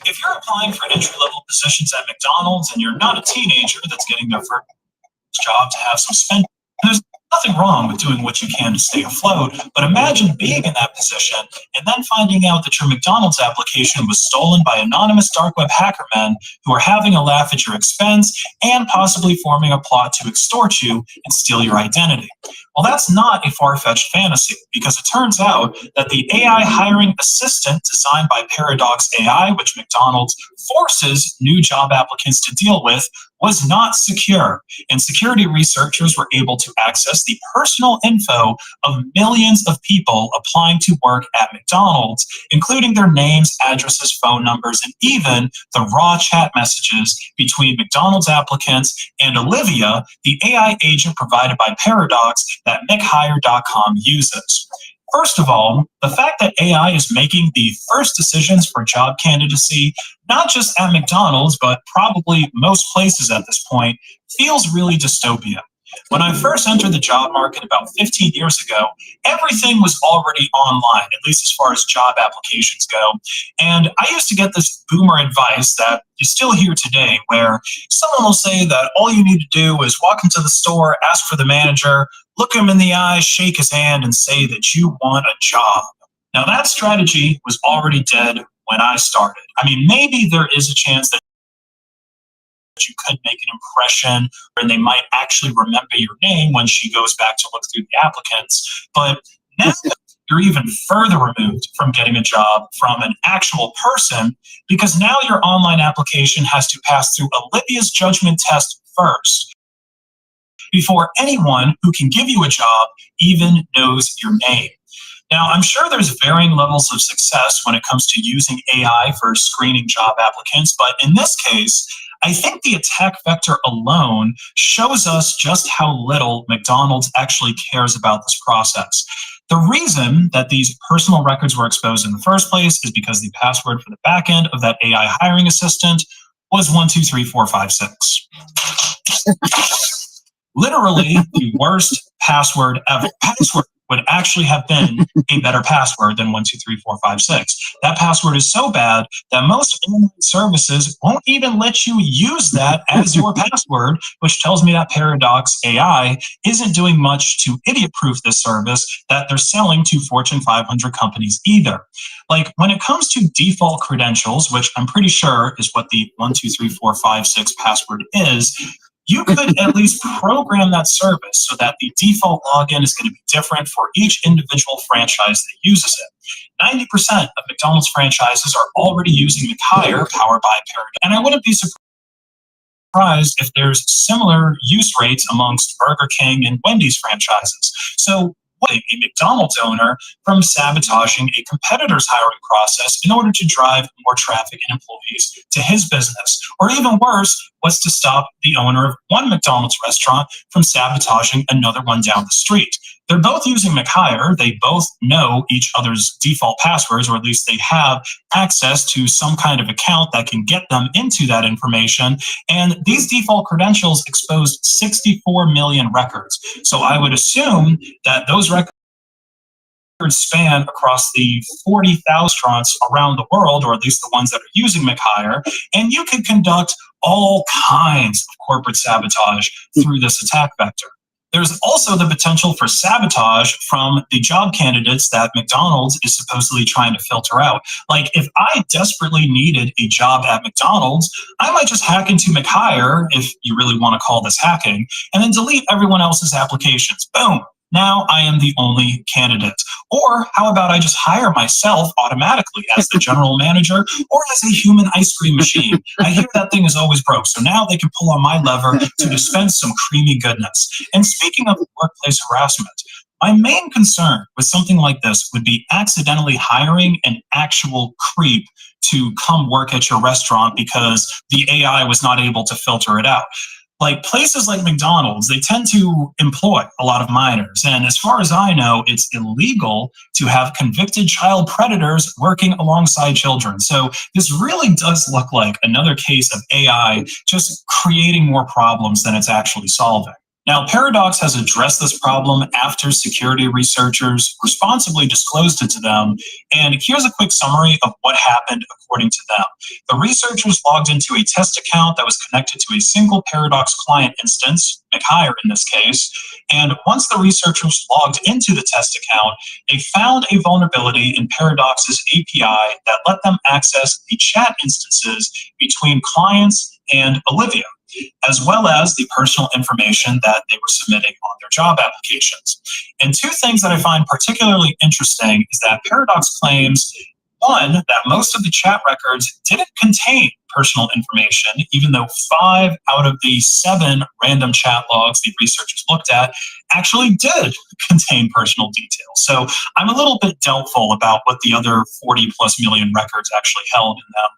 If you're applying for entry-level positions at McDonald's and you're not a teenager that's getting their first job to have some spending, there's nothing wrong with doing what you can to stay afloat. But imagine being in that position and then finding out that your McDonald's application was stolen by anonymous dark web hacker men who are having a laugh at your expense and possibly forming a plot to extort you and steal your identity. Well, that's not a far-fetched fantasy, because it turns out that the AI hiring assistant designed by Paradox AI, which McDonald's forces new job applicants to deal with, was not secure, and security researchers were able to access the personal info of millions of people applying to work at McDonald's, including their names, addresses, phone numbers, and even the raw chat messages between McDonald's applicants and Olivia, the AI agent provided by Paradox that McHire.com uses. First of all, the fact that AI is making the first decisions for job candidacy, not just at McDonald's, but probably most places at this point, feels really dystopian. When I first entered the job market about 15 years ago, everything was already online, at least as far as job applications go. And I used to get this boomer advice that you still hear today, where someone will say that all you need to do is walk into the store, ask for the manager, look him in the eye, shake his hand, and say that you want a job. Now, that strategy was already dead when I started. I mean, maybe there is a chance that you could make an impression and they might actually remember your name when she goes back to look through the applicants. But now you're even further removed from getting a job from an actual person, because now your online application has to pass through Olivia's judgment test first before anyone who can give you a job even knows your name. Now, I'm sure there's varying levels of success when it comes to using AI for screening job applicants, but in this case, I think the attack vector alone shows us just how little McDonald's actually cares about this process. The reason that these personal records were exposed in the first place is because the password for the back end of that AI hiring assistant was 123456. Literally the worst password ever. Password would actually have been a better password than 123456. That password is so bad that most online services won't even let you use that as your password, which tells me that Paradox AI isn't doing much to idiot-proof this service that they're selling to Fortune 500 companies either. Like, when it comes to default credentials, which I'm pretty sure is what the 123456 password is, you could at least program that service so that the default login is going to be different for each individual franchise that uses it. 90% of McDonald's franchises are already using McHire, powered by Paradox, and I wouldn't be surprised if there's similar use rates amongst Burger King and Wendy's franchises. So, a McDonald's owner from sabotaging a competitor's hiring process in order to drive more traffic and employees to his business. Or even worse, was to stop the owner of one McDonald's restaurant from sabotaging another one down the street. They're both using McHire. They both know each other's default passwords, or at least they have access to some kind of account that can get them into that information. And these default credentials exposed 64 million records. So I would assume that those records span across the 40,000 restaurants around the world, or at least the ones that are using McHire, and you can conduct all kinds of corporate sabotage through this attack vector. There's also the potential for sabotage from the job candidates that McDonald's is supposedly trying to filter out. Like, if I desperately needed a job at McDonald's, I might just hack into McHire, if you really want to call this hacking, and then delete everyone else's applications. Boom. Now I am the only candidate. Or how about I just hire myself automatically as the general manager or as a human ice cream machine? I hear that thing is always broke, so now they can pull on my lever to dispense some creamy goodness. And speaking of workplace harassment, my main concern with something like this would be accidentally hiring an actual creep to come work at your restaurant because the AI was not able to filter it out. Like, places like McDonald's, they tend to employ a lot of minors. And as far as I know, it's illegal to have convicted child predators working alongside children. So this really does look like another case of AI just creating more problems than it's actually solving. Now, Paradox has addressed this problem after security researchers responsibly disclosed it to them. And here's a quick summary of what happened according to them. The researchers logged into a test account that was connected to a single Paradox client instance, McHire in this case. And once the researchers logged into the test account, they found a vulnerability in Paradox's API that let them access the chat instances between clients and Olivia, as well as the personal information that they were submitting on their job applications. And two things that I find particularly interesting is that Paradox claims, one, that most of the chat records didn't contain personal information, even though 5 out of the 7 random chat logs the researchers looked at actually did contain personal details. So I'm a little bit doubtful about what the other 40 plus million records actually held in them.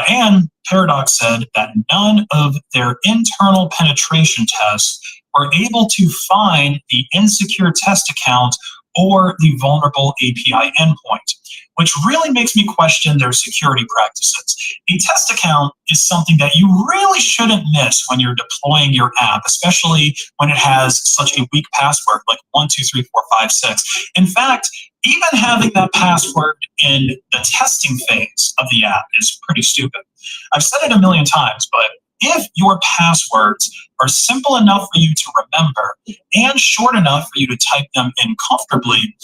And Paradox said that none of their internal penetration tests were able to find the insecure test account or the vulnerable API endpoint, which really makes me question their security practices. A test account is something that you really shouldn't miss when you're deploying your app, especially when it has such a weak password like 123456. In fact, even having that password in the testing phase of the app is pretty stupid. I've said it a million times, but if your passwords are simple enough for you to remember and short enough for you to type them in comfortably,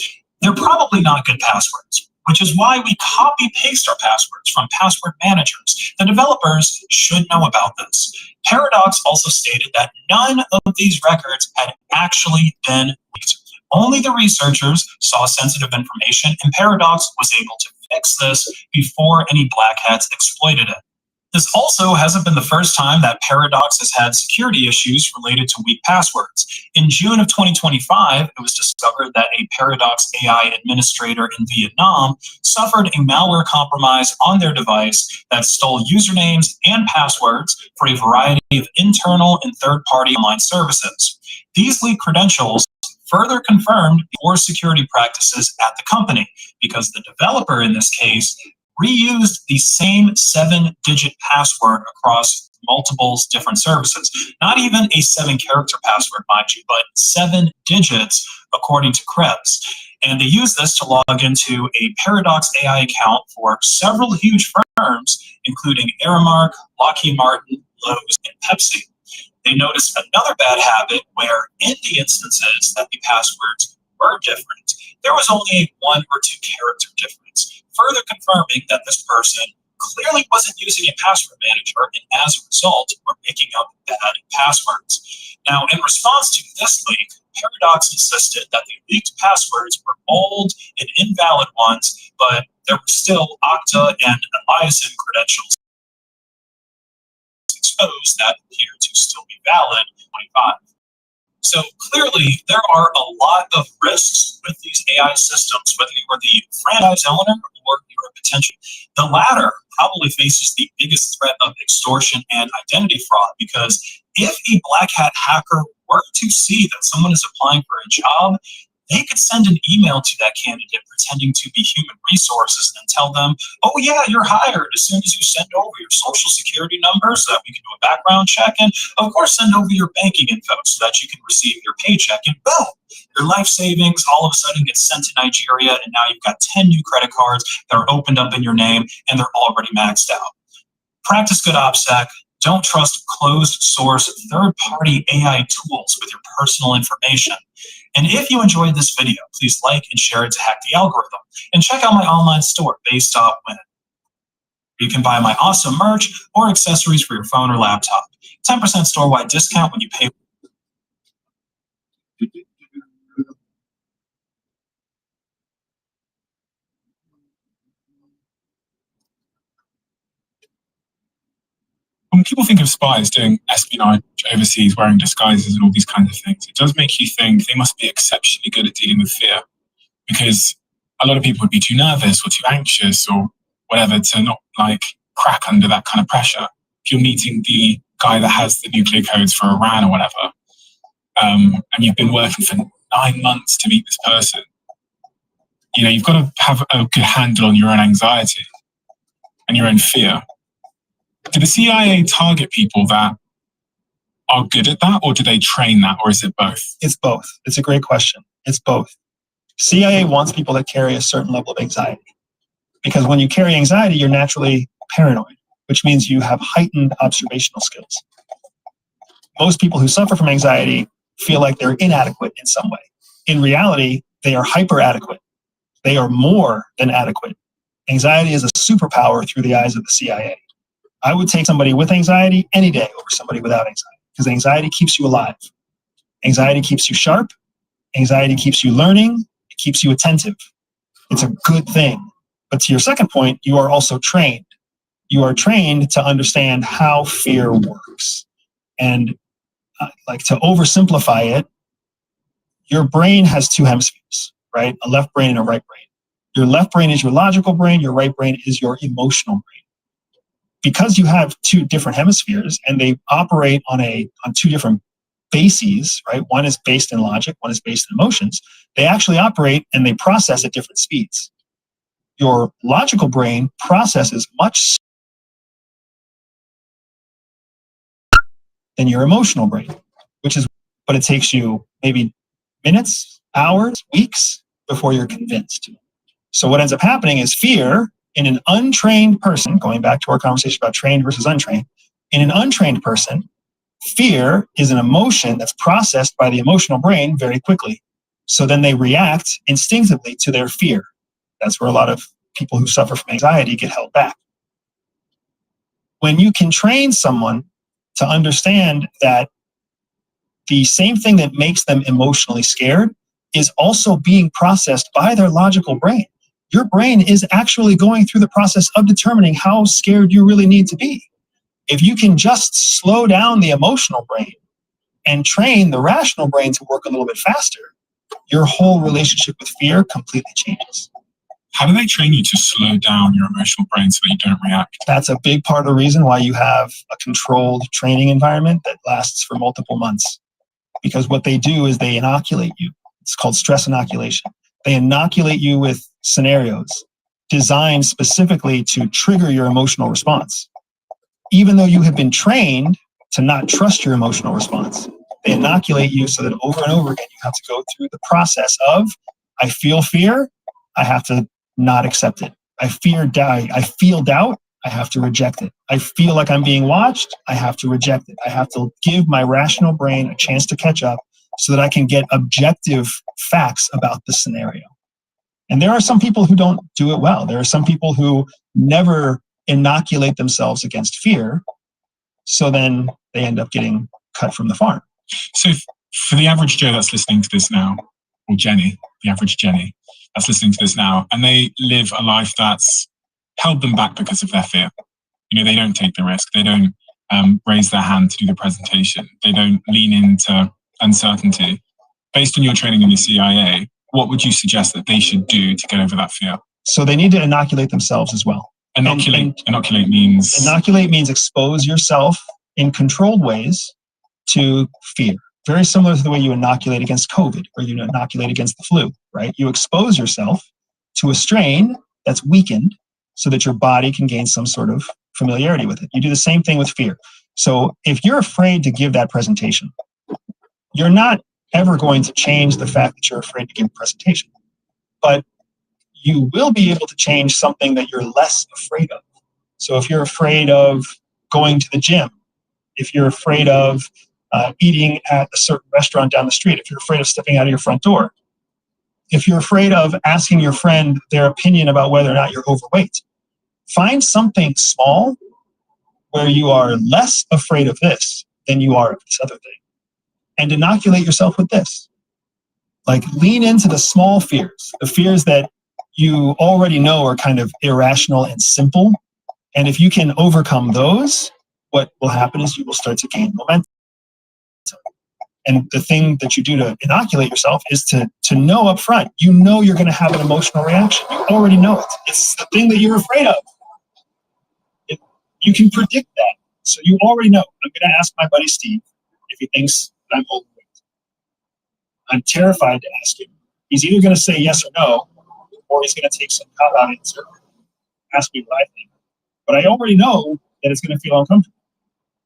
they're probably not good passwords, which is why we copy paste our passwords from password managers. The developers should know about this. Paradox also stated that none of these records had actually been leaked. Only the researchers saw sensitive information, and Paradox was able to fix this before any black hats exploited it. This also hasn't been the first time that Paradox has had security issues related to weak passwords. In June of 2025, it was discovered that a Paradox AI administrator in Vietnam suffered a malware compromise on their device that stole usernames and passwords for a variety of internal and third-party online services. These leaked credentials further confirmed poor security practices at the company because the developer in this case reused the same 7-digit password across multiple different services. Not even a 7-character password, mind you, but 7 digits according to Krebs. And they used this to log into a Paradox AI account for several huge firms, including Aramark, Lockheed Martin, Lowe's, and Pepsi. They noticed another bad habit where in the instances that the passwords were different, there was only a 1 or 2 character difference, further confirming that this person clearly wasn't using a password manager and as a result were picking up bad passwords. Now, in response to this leak, Paradox insisted that the leaked passwords were old and invalid ones, but there were still Okta and Eliason credentials exposed that appear to still be valid in 25. So clearly, there are a lot of risks with these AI systems, whether you are the franchise owner or you're a potential. The latter probably faces the biggest threat of extortion and identity fraud, because if a black hat hacker were to see that someone is applying for a job, they could send an email to that candidate pretending to be human resources and tell them, oh yeah, you're hired as soon as you send over your social security number so that we can do a background check, and of course send over your banking info so that you can receive your paycheck, and boom, your life savings all of a sudden gets sent to Nigeria, and now you've got 10 new credit cards that are opened up in your name and they're already maxed out. Practice good OPSEC. Don't trust closed source third-party AI tools with your personal information. And if you enjoyed this video, please like and share it to hack the algorithm. And check out my online store based off Win. You can buy my awesome merch or accessories for your phone or laptop. 10% store-wide discount when you pay. When people think of spies doing espionage overseas, wearing disguises and all these kinds of things, it does make you think they must be exceptionally good at dealing with fear, because a lot of people would be too nervous or too anxious or whatever to not crack under that kind of pressure. If you're meeting the guy that has the nuclear codes for Iran or whatever, and you've been working for 9 months to meet this person, you've got to have a good handle on your own anxiety and your own fear. Do the CIA target people that are good at that, or do they train that, or is it both? It's both. It's a great question. It's both. CIA wants people that carry a certain level of anxiety, because when you carry anxiety, you're naturally paranoid, which means you have heightened observational skills. Most people who suffer from anxiety feel like they're inadequate in some way. In reality, they are hyper adequate. They are more than adequate. Anxiety is a superpower through the eyes of the CIA. I would take somebody with anxiety any day over somebody without anxiety, because anxiety keeps you alive. Anxiety keeps you sharp. Anxiety keeps you learning. It keeps you attentive. It's a good thing. But to your second point, you are also trained. You are trained to understand how fear works. And like, to oversimplify it, your brain has two hemispheres, right? A left brain and a right brain. Your left brain is your logical brain. Your right brain is your emotional brain. Because you have two different hemispheres and they operate on two different bases, right? One is based in logic, one is based in emotions. They actually operate and they process at different speeds. Your logical brain processes much than your emotional brain, but it takes you maybe minutes, hours, weeks before you're convinced. So what ends up happening is fear in an untrained person, going back to our conversation about trained versus untrained, in an untrained person, fear is an emotion that's processed by the emotional brain very quickly. So then they react instinctively to their fear. That's where a lot of people who suffer from anxiety get held back. When you can train someone to understand that the same thing that makes them emotionally scared is also being processed by their logical brain. Your brain is actually going through the process of determining how scared you really need to be. If you can just slow down the emotional brain and train the rational brain to work a little bit faster, your whole relationship with fear completely changes. How do they train you to slow down your emotional brain so that you don't react? That's a big part of the reason why you have a controlled training environment that lasts for multiple months. Because what they do is they inoculate you. It's called stress inoculation. They inoculate you with scenarios designed specifically to trigger your emotional response. Even though you have been trained to not trust your emotional response, they inoculate you so that over and over again, you have to go through the process of, I feel fear, I have to not accept it. I feel doubt, I have to reject it. I feel like I'm being watched, I have to reject it. I have to give my rational brain a chance to catch up so that I can get objective facts about the scenario. And there are some people who don't do it well. There are some people who never inoculate themselves against fear, so then they end up getting cut from the farm. So for the average Joe that's listening to this now, or Jenny, the average Jenny that's listening to this now, and they live a life that's held them back because of their fear. You know, they don't take the risk. They don't raise their hand to do the presentation. They don't lean into uncertainty. Based on your training in the CIA, what would you suggest that they should do to get over that fear? So they need to inoculate themselves as well. Inoculate means expose yourself in controlled ways to fear. Very similar to the way you inoculate against COVID or you inoculate against the flu, right? You expose yourself to a strain that's weakened so that your body can gain some sort of familiarity with it. You do the same thing with fear. So if you're afraid to give that presentation, you're not ever going to change the fact that you're afraid to give a presentation. But you will be able to change something that you're less afraid of. So if you're afraid of going to the gym, if you're afraid of eating at a certain restaurant down the street, if you're afraid of stepping out of your front door, if you're afraid of asking your friend their opinion about whether or not you're overweight, find something small where you are less afraid of this than you are of this other thing, and inoculate yourself with this. Like, lean into the small fears, the fears that you already know are kind of irrational and simple. And if you can overcome those, what will happen is you will start to gain momentum. And the thing that you do to inoculate yourself is to know up front, you know you're going to have an emotional reaction. You already know it. It's the thing that you're afraid of. You can predict that. So you already know. I'm going to ask my buddy Steve if he thinks that I'm overweight. I'm terrified to ask him. He's either going to say yes or no, or he's going to take some cop-out answer, ask me what I think. But I already know that it's going to feel uncomfortable.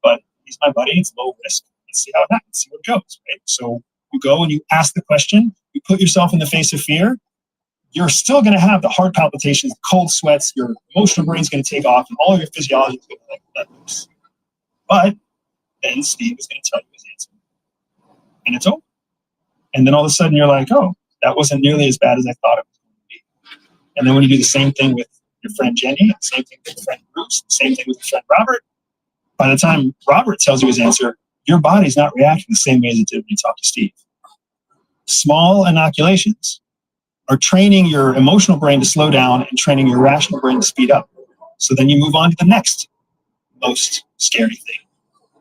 But he's my buddy. It's low risk. let's see how it happens, see where it goes, right? So you go and you ask the question, you put yourself in the face of fear, you're still going to have the heart palpitations, the cold sweats, your emotional brain's going to take off, and all your physiology is going to let loose. But then Steve is going to tell you his answer. And it's over. And then all of a sudden you're like, oh, that wasn't nearly as bad as I thought it was going to be. And then when you do the same thing with your friend Jenny, the same thing with your friend Bruce, the same thing with your friend Robert, by the time Robert tells you his answer, your body's not reacting the same way as it did when you talk to Steve. Small inoculations are training your emotional brain to slow down and training your rational brain to speed up. So then you move on to the next most scary thing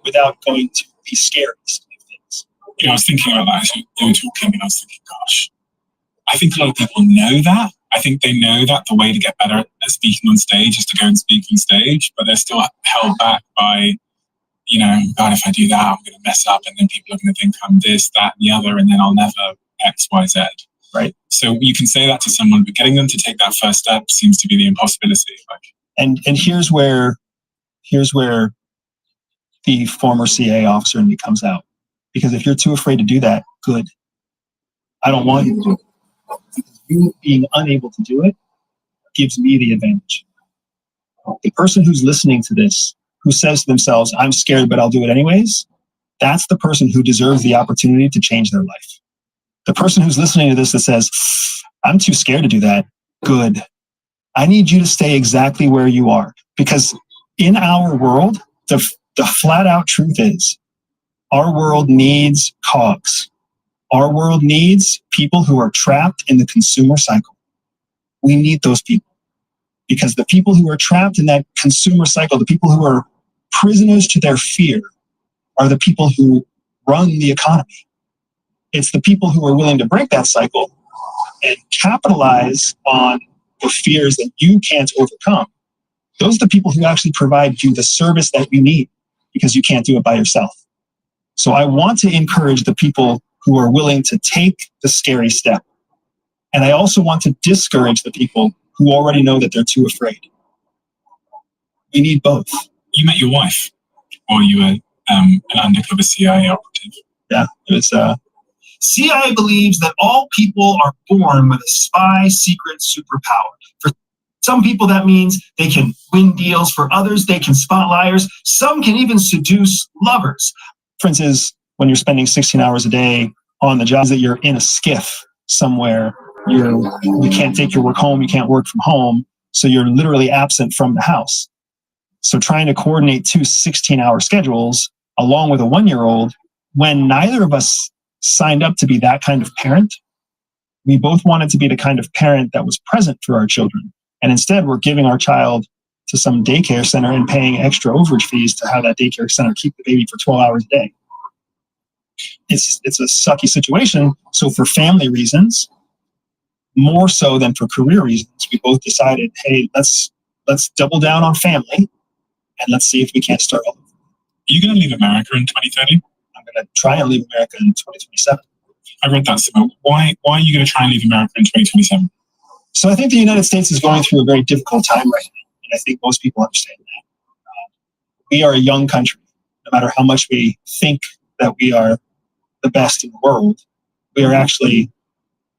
without going to the scariest of things. You know, I was thinking about that as you were talking, and I was thinking, gosh, I think a lot of people know that. I think they know that the way to get better at speaking on stage is to go and speak on stage, but they're still held back by, you know, God, if I do that, I'm going to mess up, and then people are going to think I'm this, that, and the other, and then I'll never X, Y, Z. Right. So you can say that to someone, but getting them to take that first step seems to be the impossibility. And here's where the former CA officer in me comes out. Because if you're too afraid to do that, good. I don't want you to do it. Because you being unable to do it gives me the advantage. The person who's listening to this, who says to themselves, I'm scared, but I'll do it anyways, that's the person who deserves the opportunity to change their life. The person who's listening to this that says, I'm too scared to do that, good. I need you to stay exactly where you are. Because in our world, the flat out truth is, our world needs cogs. Our world needs people who are trapped in the consumer cycle. We need those people. Because the people who are trapped in that consumer cycle, the people who are prisoners to their fear, are the people who run the economy. It's the people who are willing to break that cycle and capitalize on the fears that you can't overcome. Those are the people who actually provide you the service that you need, because you can't do it by yourself. So I want to encourage the people who are willing to take the scary step. And I also want to discourage the people who already know that they're too afraid. We need both. You met your wife, or you were an undercover CIA operative. Yeah, it was... CIA believes that all people are born with a spy secret superpower. For some people, that means they can win deals. For others, they can spot liars. Some can even seduce lovers. The difference is when you're spending 16 hours a day on the job, is that you're in a skiff somewhere. You can't take your work home. You can't work from home. So you're literally absent from the house. So trying to coordinate two 16-hour schedules along with a 1-year-old, when neither of us signed up to be that kind of parent, we both wanted to be the kind of parent that was present for our children. And instead, we're giving our child to some daycare center and paying extra overage fees to have that daycare center keep the baby for 12 hours a day. It's a sucky situation. So for family reasons, more so than for career reasons, we both decided, hey, let's double down on family, and let's see if we can't start all over. Are you going to leave America in 2030? I'm going to try and leave America in 2027. I read that somewhere. Why are you going to try and leave America in 2027? So I think the United States is going through a very difficult time right now. And I think most people understand that. We are a young country. No matter how much we think that we are the best in the world, we are actually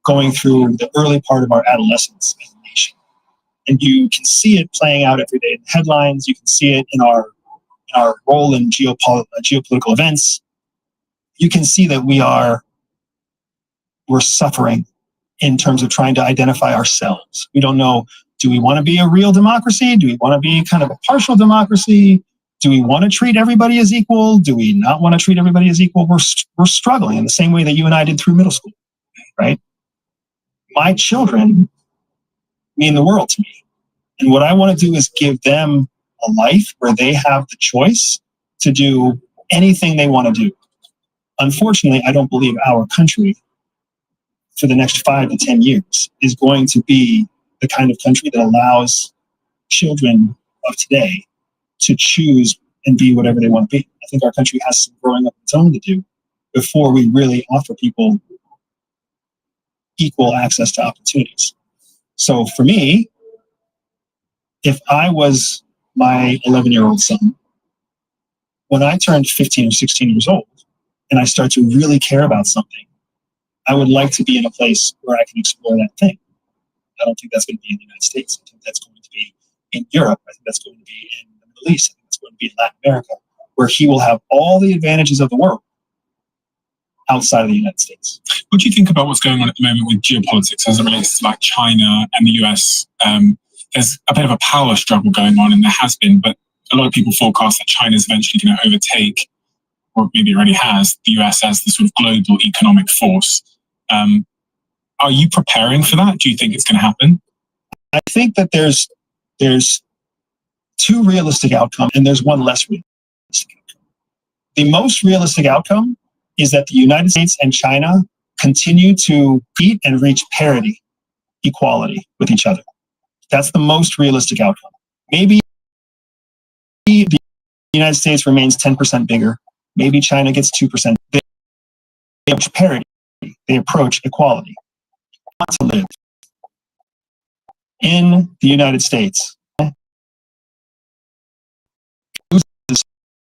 going through the early part of our adolescence as a nation. And you can see it playing out every day in the headlines. You can see it in our role in geopolitical events. You can see that we're suffering in terms of trying to identify ourselves. We don't know, do we want to be a real democracy? Do we want to be kind of a partial democracy? Do we want to treat everybody as equal? Do we not want to treat everybody as equal? We're struggling in the same way that you and I did through middle school, right? My children mean the world to me. And what I want to do is give them a life where they have the choice to do anything they want to do. Unfortunately, I don't believe our country for the next 5 to 10 years is going to be the kind of country that allows children of today to choose and be whatever they want to be. I think our country has some growing up of its own to do before we really offer people equal access to opportunities. So for me, if I was my 11-year-old son, when I turned 15 or 16 years old, and I start to really care about something, I would like to be in a place where I can explore that thing. I don't think that's going to be in the United States. I think that's going to be in Europe. I think that's going to be in the Middle East. I think that's going to be in Latin America, where he will have all the advantages of the world outside of the United States. What do you think about what's going on at the moment with geopolitics as it relates to like China and the US? There's a bit of a power struggle going on, and there has been, but a lot of people forecast that China is eventually going to overtake, or maybe it already has, the US as the sort of global economic force. Are you preparing for that? Do you think it's going to happen? I think that there's two realistic outcomes, and there's one less realistic outcome. The most realistic outcome is that the United States and China continue to compete and reach parity, equality with each other. That's the most realistic outcome. Maybe the United States remains 10% bigger. Maybe China gets 2%. They approach parity. They approach equality. Want to live in the United States loses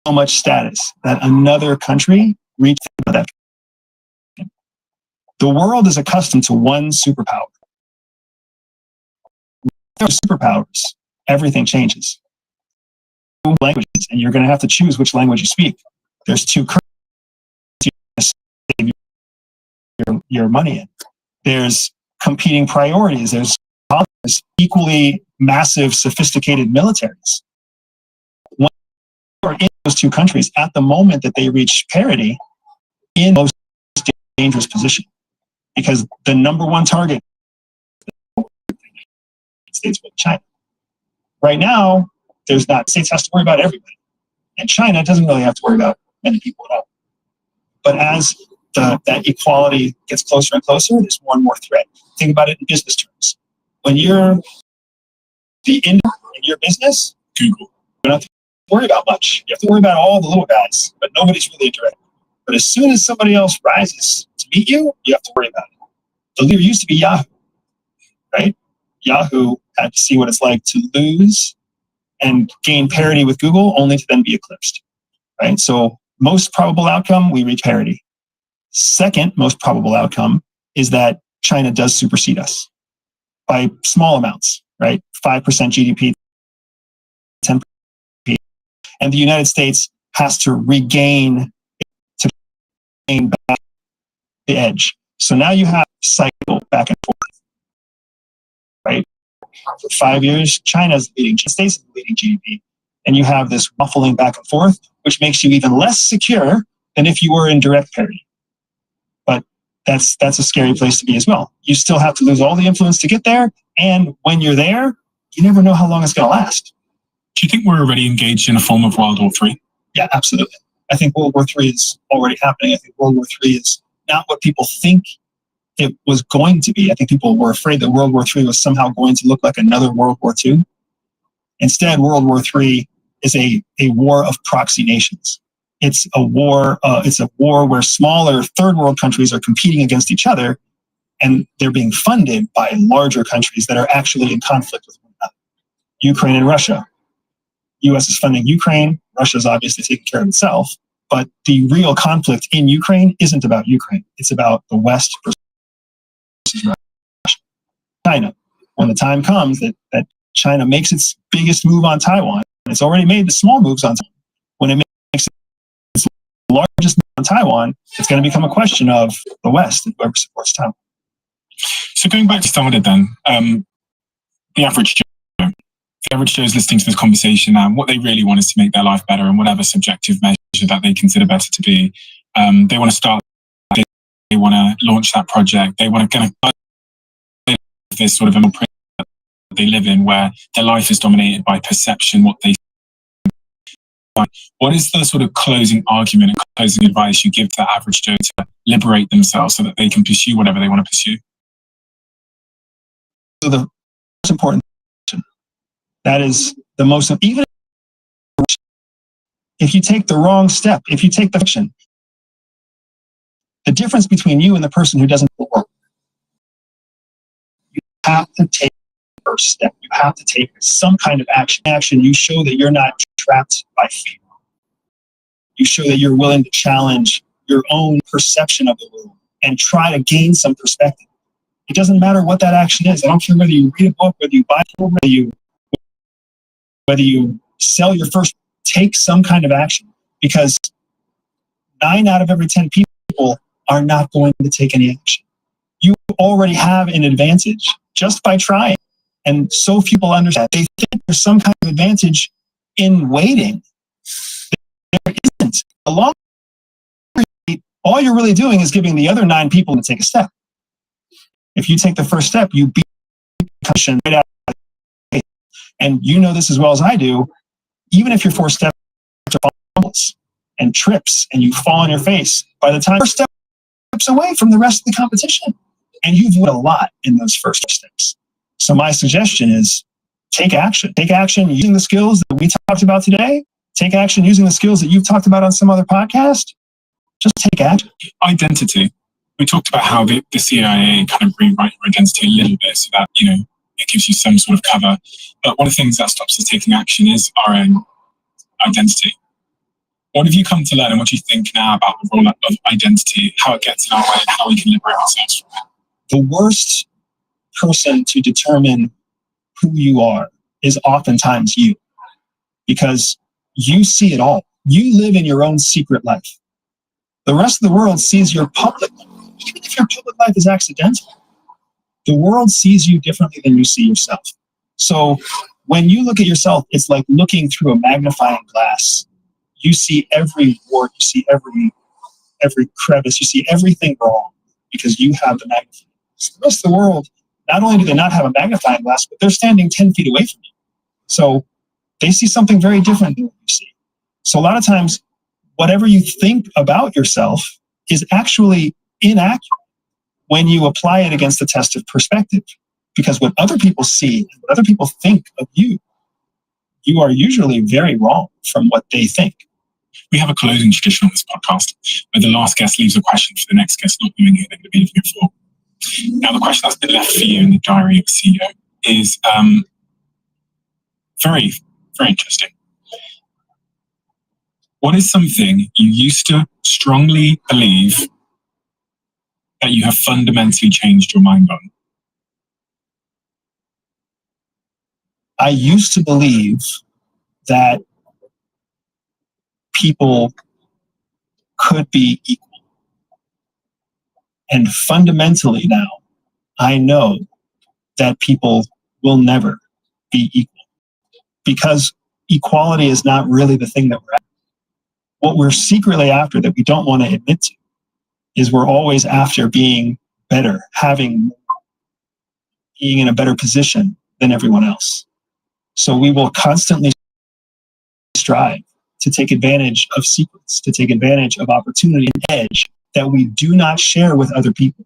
so much status that another country reaches that. The world is accustomed to one superpower. There are superpowers. Everything changes. Languages, and you're going to have to choose which language you speak. There's two currencies to save your money in. There's competing priorities. There's equally massive, sophisticated militaries. When you're in those two countries, at the moment that they reach parity, in the most dangerous position, because the number one target is the United States with China. Right now, there's not. The States has to worry about everybody, and China doesn't really have to worry about many people at all. But as that equality gets closer and closer, there's more and more threat. Think about it in business terms. When you're the in your business, Google, you don't have to worry about much. You have to worry about all the little guys, but nobody's really a direct. But as soon as somebody else rises to meet you, you have to worry about it. The leader used to be Yahoo, right? Yahoo had to see what it's like to lose and gain parity with Google, only to then be eclipsed, right? So most probable outcome, we reach parity. Second most probable outcome is that China does supersede us by small amounts, right? 5% GDP, 10%, and the United States has to regain back the edge. So now you have cycle back and forth, right? For 5 years, China's leading, the States is leading GDP, and you have this waffling back and forth, which makes you even less secure than if you were in direct parity. But that's a scary place to be as well. You still have to lose all the influence to get there, and when you're there, you never know how long it's going to last. Do you think we're already engaged in a form of World War III? Yeah, absolutely. I think World War III is already happening. I think World War III is not what people think it was going to be. I think people were afraid that World War III was somehow going to look like another World War II. Instead, World War III is a war of proxy nations. It's a war. It's a war where smaller third world countries are competing against each other, and they're being funded by larger countries that are actually in conflict with one another. Ukraine and Russia. U.S. is funding Ukraine. Russia's obviously taking care of itself. But the real conflict in Ukraine isn't about Ukraine. It's about the West versus Russia. China. When the time comes that China makes its biggest move on Taiwan, it's already made the small moves on Taiwan. When it makes its largest move on Taiwan, it's going to become a question of the West and whoever supports Taiwan. So going back to some of it then, the average Joe. The average Joe is listening to this conversation and what they really want is to make their life better in whatever subjective measure that they consider better to be. They want to start, they want to launch that project, they want to kind of this sort of a that they live in where their life is dominated by perception, what they. What is the sort of closing argument and closing advice you give to the average Joe to liberate themselves so that they can pursue whatever they want to pursue? So the most important, that is the most, even if you take the wrong step, if you take the action, the difference between you and the person who doesn't work, you have to take the first step. You have to take some kind of action. You show that you're not trapped by fear. You show that you're willing to challenge your own perception of the world and try to gain some perspective. It doesn't matter what that action is. I don't care whether you read a book, whether you buy a book, whether you sell your first, take some kind of action, because 9 out of every 10 people are not going to take any action. You already have an advantage just by trying. And so few people understand. They think there's some kind of advantage in waiting. There isn't. Along, all you're really doing is giving the other 9 people to take a step. If you take the first step, you beat the competition right out of the gate. And you know this as well as I do. Even if your 4 steps are fumbles and trips and you fall on your face, by the time you're steps away from the rest of the competition, and you've won a lot in those first steps. So my suggestion is take action. Take action using the skills that we talked about today. Take action using the skills that you've talked about on some other podcast. Just take action. Identity. We talked about how the CIA kind of rewrite your identity a little bit so that, it gives you some sort of cover. But one of the things that stops us taking action is our own identity. What have you come to learn, and what do you think now about the role of identity, how it gets in our way, and how we can liberate ourselves from it? The worst person to determine who you are is oftentimes you, because you see it all. You live in your own secret life. The rest of the world sees your public life. Even if your public life is accidental, the world sees you differently than you see yourself. So when you look at yourself, it's like looking through a magnifying glass. You see every wart, you see every crevice, you see everything wrong because you have the magnifying glass. The rest of the world, not only do they not have a magnifying glass, but they're standing 10 feet away from you. So they see something very different than what you see. So a lot of times, whatever you think about yourself is actually inaccurate when you apply it against the test of perspective. Because what other people see and what other people think of you, you are usually very wrong from what they think. We have a closing tradition on this podcast where the last guest leaves a question for the next guest not doing it, they're going to be looking it for. Now, the question that's been left for you in the diary of the CEO is very, very interesting. What is something you used to strongly believe that you have fundamentally changed your mind on? I used to believe that people could be equal. And fundamentally now, I know that people will never be equal, because equality is not really the thing that we're after. What we're secretly after that we don't want to admit to is we're always after being better, being in a better position than everyone else. So we will constantly strive to take advantage of secrets, to take advantage of opportunity and edge that we do not share with other people.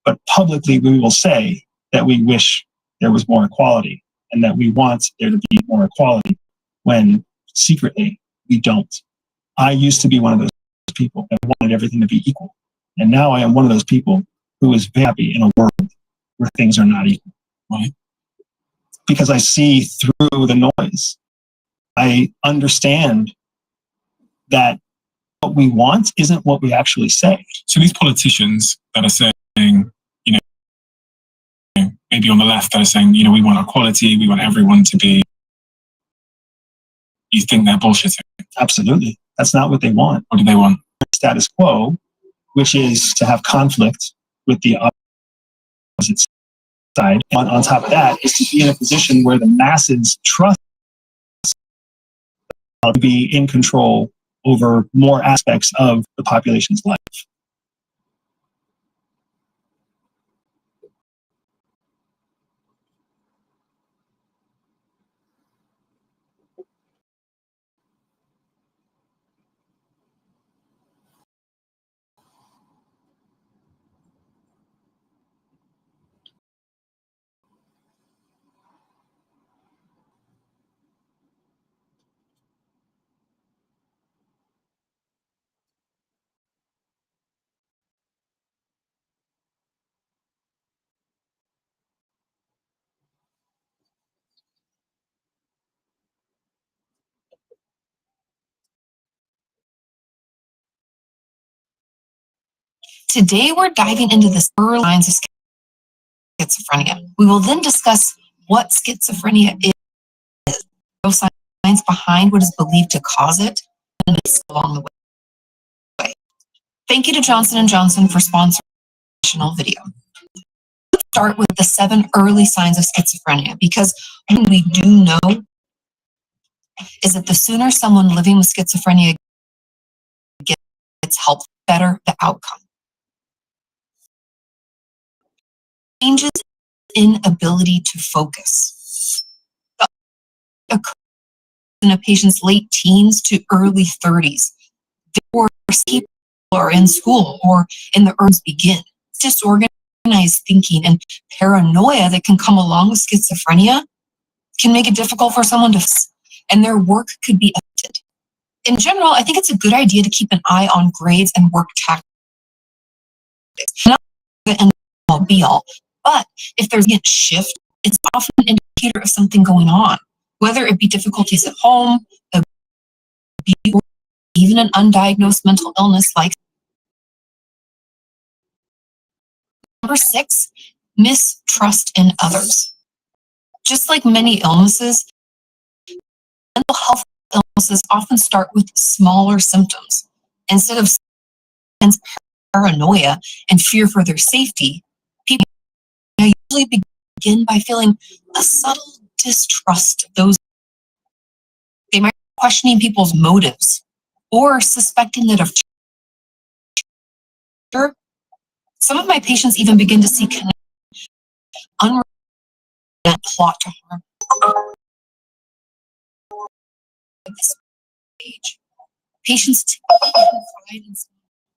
But publicly, we will say that we wish there was more equality and that we want there to be more equality, when secretly we don't. I used to be one of those people that wanted everything to be equal. And now I am one of those people who is very happy in a world where things are not equal. Right? Because I see through the noise. I understand that what we want isn't what we actually say. So these politicians that are saying, maybe on the left that are saying, we want equality, we want everyone to be, you think they're bullshitting? Absolutely. That's not what they want. What do they want? Status quo, which is to have conflict with the opposite side. And on top of that is to be in a position where the masses trust to be in control over more aspects of the population's life. Today, we're diving into the early signs of schizophrenia. We will then discuss what schizophrenia is, science behind what is believed to cause it, and along the way. Thank you to Johnson & Johnson for sponsoring this additional video. Let's start with the 7 early signs of schizophrenia, because what we do know is that the sooner someone living with schizophrenia gets help, better the outcome. Changes in ability to focus occur in a patient's late teens to early 30s. Or people are in school or in the early begin. Disorganized thinking and paranoia that can come along with schizophrenia can make it difficult for someone to, and their work could be affected. In general, I think it's a good idea to keep an eye on grades and work tactics. Not the end all be all, but if there's a shift, it's often an indicator of something going on, whether it be difficulties at home, or even an undiagnosed mental illness like. Number 6, mistrust in others. Just like many illnesses, mental health illnesses often start with smaller symptoms. Instead of paranoia and fear for their safety, people usually begin by feeling a subtle distrust of those. They might be questioning people's motives or suspecting that some of my patients even begin to see unrelated plot to harm. At this stage, patients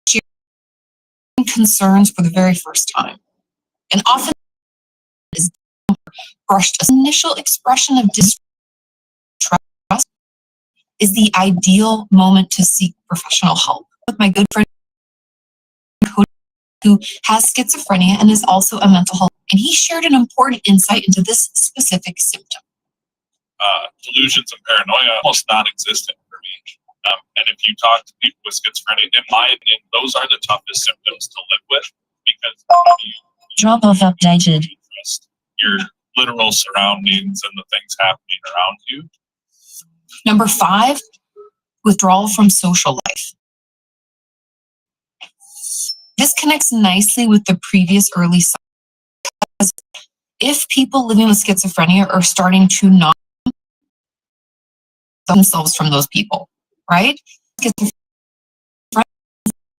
sharing concerns for the very first time, and often is brushed. An initial expression of distrust is the ideal moment to seek professional help. With my good friend who has schizophrenia and is also a mental health, and he shared an important insight into this specific symptom. Delusions and paranoia almost non-existent for me. And if you talk to people with schizophrenia, in my opinion, those are the toughest symptoms to live with, because you drop off updated. Trust your literal surroundings and the things happening around you. Number 5, withdrawal from social life. This connects nicely with the previous early signs. If people living with schizophrenia are starting to not themselves from those people, right?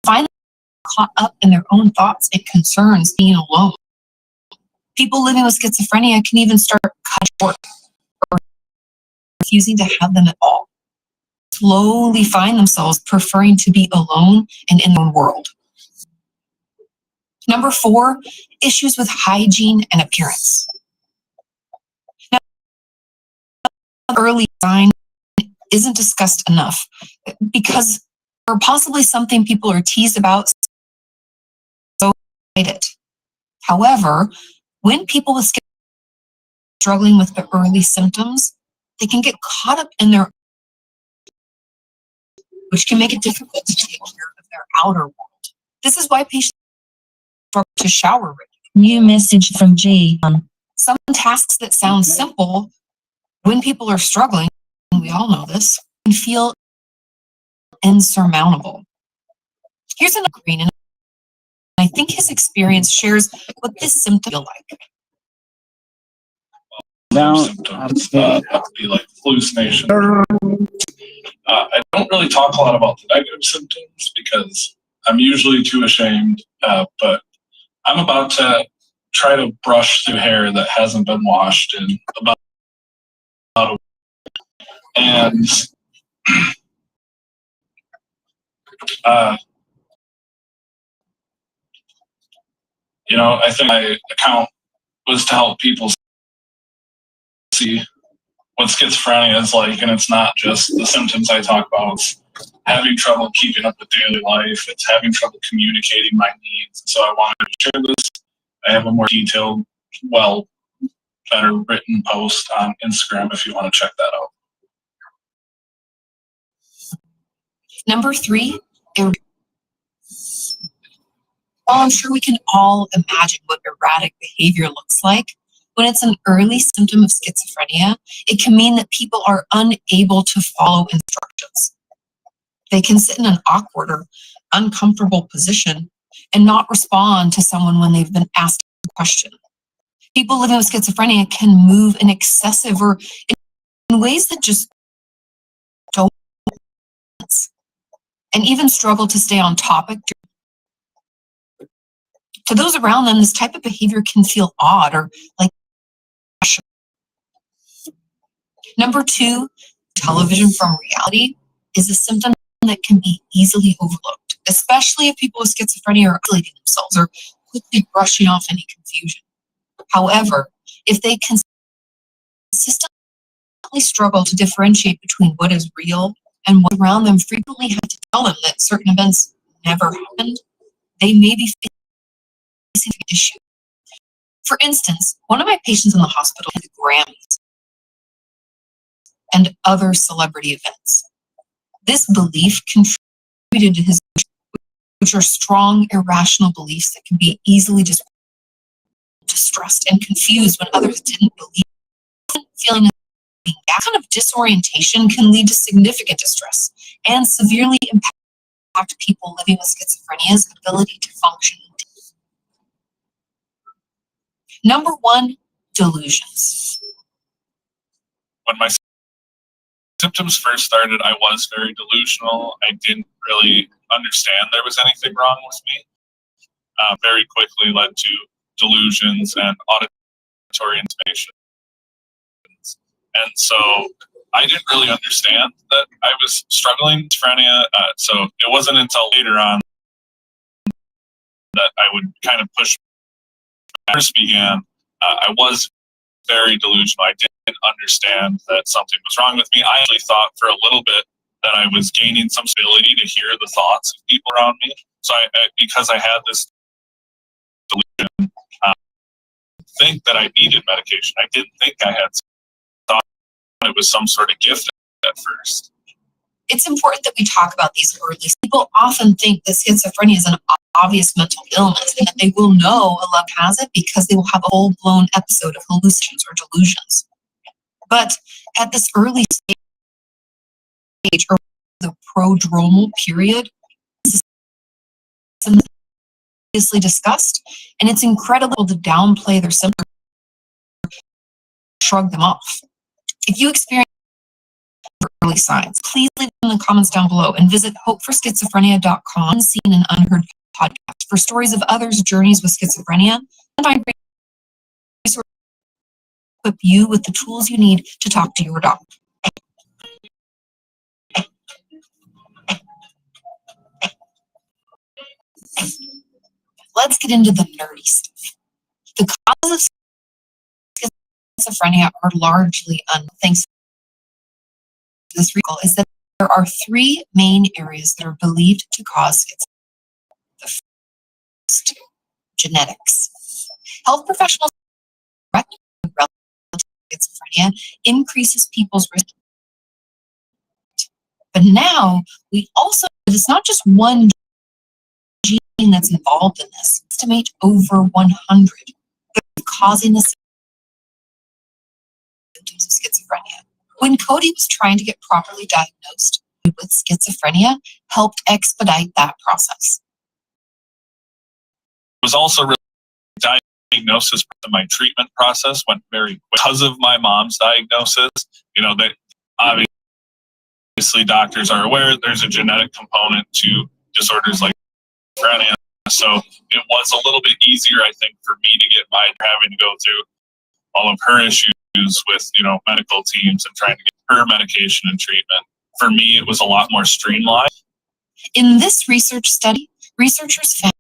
Find caught up in their own thoughts and concerns, being alone. People living with schizophrenia can even start cutting short or refusing to have them at all. Slowly find themselves preferring to be alone and in their own world. Number 4, issues with hygiene and appearance. Now, early sign isn't discussed enough because, or possibly something people are teased about, so hide it. However, when people with schizophrenia struggling with the early symptoms, they can get caught up in their, which can make it difficult to take care of their outer world. This is why patients struggle to shower regularly. New message from G. Some tasks that sound simple, when people are struggling, and we all know this, can feel insurmountable. Here's another green, and I think his experience shares what this symptom feels like. Symptoms have to be like hallucination. I don't really talk a lot about the negative symptoms because I'm usually too ashamed, but I'm about to try to brush through hair that hasn't been washed in about a week. And I think my account was to help people see what schizophrenia is like, and it's not just the symptoms I talk about. It's having trouble keeping up with daily life. It's having trouble communicating my needs. So I wanted to share this. I have a more detailed, better written post on Instagram if you want to check that out. Number 3, While I'm sure we can all imagine what erratic behavior looks like, when it's an early symptom of schizophrenia, it can mean that people are unable to follow instructions. They can sit in an awkward or uncomfortable position and not respond to someone when they've been asked a question. People living with schizophrenia can move in excessive or in ways that just don't make sense, and even struggle to stay on topic. To those around them, this type of behavior can feel odd or like pressure. Number two, television from reality is a symptom that can be easily overlooked, especially if people with schizophrenia are isolating themselves or quickly brushing off any confusion. However, if they consistently struggle to differentiate between what is real and what around them, frequently have to tell them that certain events never happened, they may be facing an issue. For instance, one of my patients in the hospital had the Grammys and other celebrity events. This belief contributed to his, which are strong, irrational beliefs that can be easily distressed and confused when others didn't believe. Feeling that kind of disorientation can lead to significant distress and severely impact people living with schizophrenia's ability to function. Number one, delusions. When my symptoms first started, I was very delusional. I didn't really understand there was anything wrong with me. Very quickly led to delusions and auditory hallucinations. And so I didn't really understand that I was struggling with schizophrenia. So it wasn't until later on that I would kind of push. First began, I was very delusional. I didn't understand that something was wrong with me. I actually thought for a little bit that I was gaining some ability to hear the thoughts of people around me. So because I had this delusion, think that I needed medication. I didn't think I had thought it was some sort of gift at first. It's important that we talk about these early. People often think that schizophrenia is an obvious mental illness and that they will know a loved has it because they will have a full-blown episode of hallucinations or delusions. But at this early stage, or the prodromal period, this is previously discussed, and it's incredible to downplay their symptoms, shrug them off. If you experience early signs, please leave them in the comments down below and visit hopeforschizophrenia.com, Unseen and Unheard podcast for stories of others' journeys with schizophrenia and find resources to equip you with the tools you need to talk to your doctor. Let's get into the nerdy stuff. The causes of schizophrenia are largely thanks to this recall is that there are three main areas that are believed to cause schizophrenia. The first, genetics. Health professionals relative schizophrenia increases people's risk. But now we also, it's not just one gene that's involved in this. Estimate over 100 causing the symptoms of schizophrenia. When Cody was trying to get properly diagnosed with schizophrenia, helped expedite that process. It was also really diagnosis. My treatment process went very quick because of my mom's diagnosis. You know, that obviously doctors are aware there's a genetic component to disorders like schizophrenia. So it was a little bit easier, I think, for me to get by having to go through all of her issues with, you know, medical teams and trying to get her medication and treatment. For me, it was a lot more streamlined. In this research study, researchers found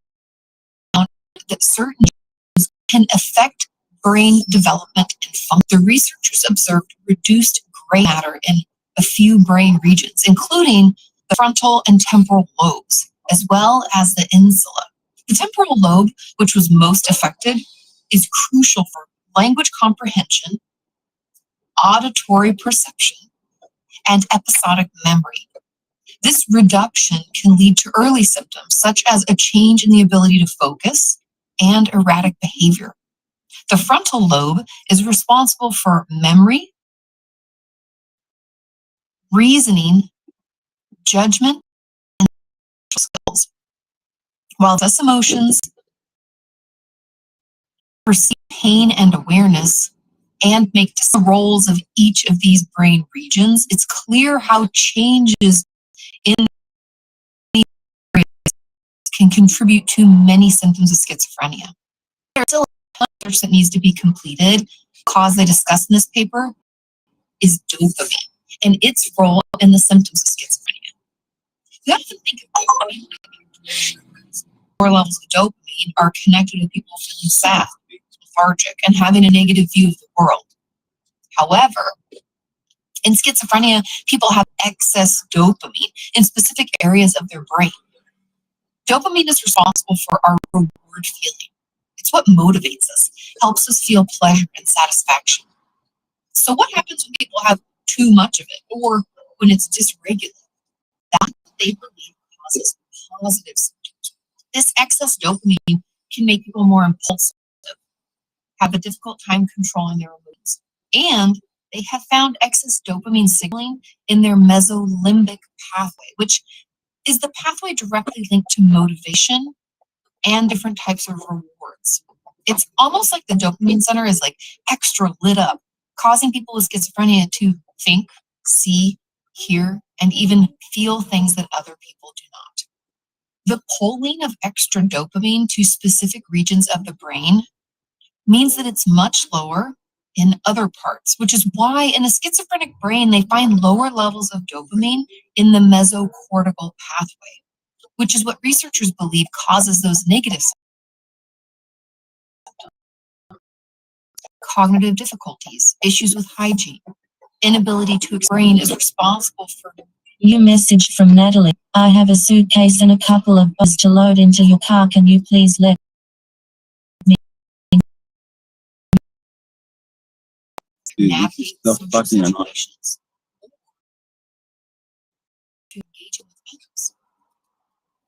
that certain genes can affect brain development and function. The researchers observed reduced gray matter in a few brain regions, including the frontal and temporal lobes, as well as the insula. The temporal lobe, which was most affected, is crucial for language comprehension, auditory perception, and episodic memory. This reduction can lead to early symptoms, such as a change in the ability to focus and erratic behavior. The frontal lobe is responsible for memory, reasoning, judgment, and skills, while thus emotions, perceive pain and awareness, and make the roles of each of these brain regions. It's clear how changes in these areas can contribute to many symptoms of schizophrenia. There's still research that needs to be completed. Cause they discuss in this paper is dopamine and its role in the symptoms of schizophrenia. You have to think about lower levels of dopamine are connected with people feeling sad, lethargic, and having a negative view of the world. However, in schizophrenia, people have excess dopamine in specific areas of their brain. Dopamine is responsible for our reward feeling. It's what motivates us, helps us feel pleasure and satisfaction. So what happens when people have too much of it or when it's dysregulated? That's what they believe causes positive symptoms. This excess dopamine can make people more impulsive, have a difficult time controlling their moods, and they have found excess dopamine signaling in their mesolimbic pathway, which is the pathway directly linked to motivation and different types of rewards. It's almost like the dopamine center is like extra lit up, causing people with schizophrenia to think, see, hear, and even feel things that other people do not. The pulling of extra dopamine to specific regions of the brain means that it's much lower in other parts, which is why in a schizophrenic brain, they find lower levels of dopamine in the mesocortical pathway, which is what researchers believe causes those negative cognitive difficulties, issues with hygiene, inability to brain is responsible for. New message from Natalie. I have a suitcase and a couple of bags to load into your car. Can you please let navigate social situations to engage with others.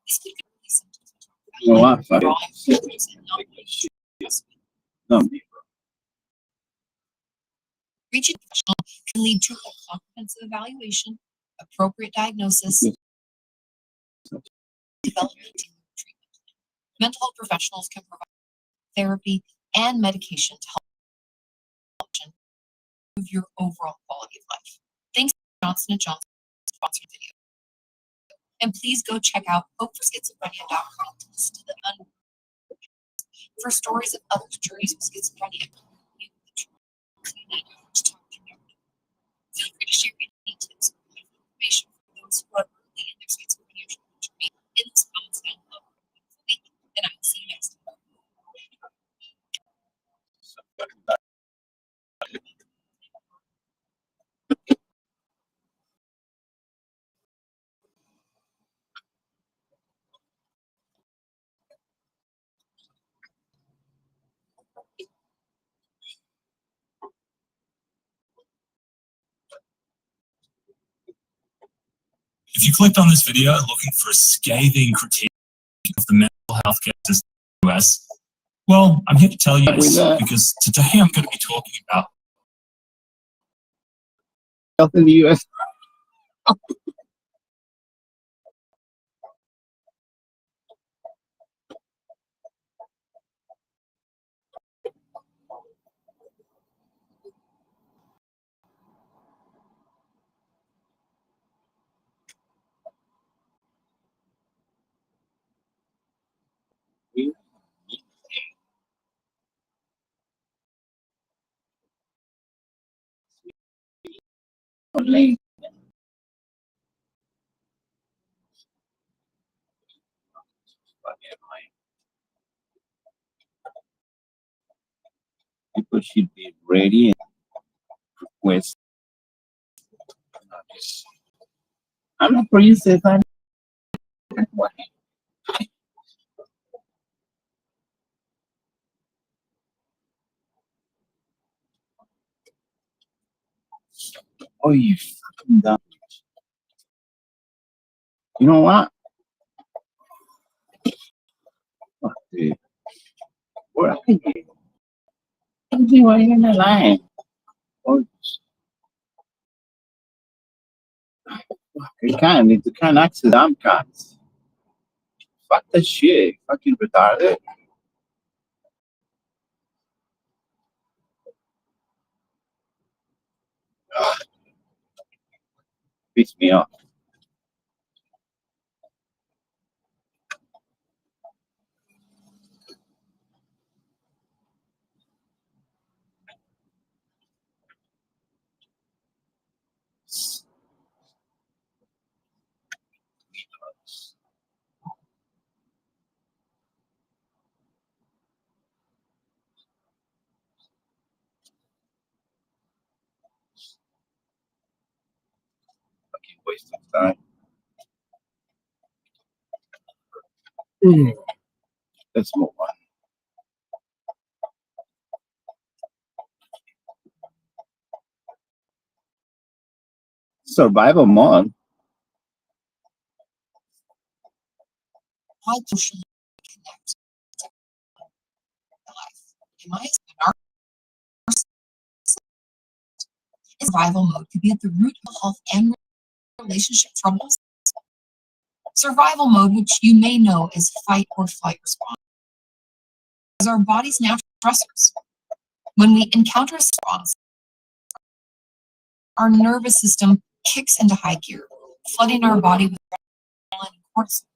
This could be really symptoms like drawing pictures and not reaching a professional can lead to a comprehensive evaluation, appropriate diagnosis, development, and treatment. Mental health professionals can provide therapy and medication to help improve your overall quality of life. Thanks to Johnson & Johnson sponsored video. And please go check out hopeforschizophrenia.com to listen to the for stories of other journeys with schizophrenia. You need to talk to them. Feel free to share any tips or information for those who are early in their schizophrenia journey in this comments down below. And I will see you next time. If you clicked on this video looking for scathing critique of the mental health care system in the US, well, I'm here to tell you this because today I'm going to be talking about health in the US. Online. People should be ready and request. I'm a princess. Oh, you fucking dumb. You know what? Fuck, dude. What are you? Why are you in the line? Oh, you can't access damn cards. Fuck that shit. Fucking retarded. Piss me off. Fucking waste of time. Let's move on. Survival mode. How socially connect to life. In my opinion, survival mode could be at the root of health and relationship troubles. Survival mode, which you may know as fight or flight response, is our body's natural stressors. When we encounter a response, our nervous system kicks into high gear, flooding our body with adrenaline and cortisol.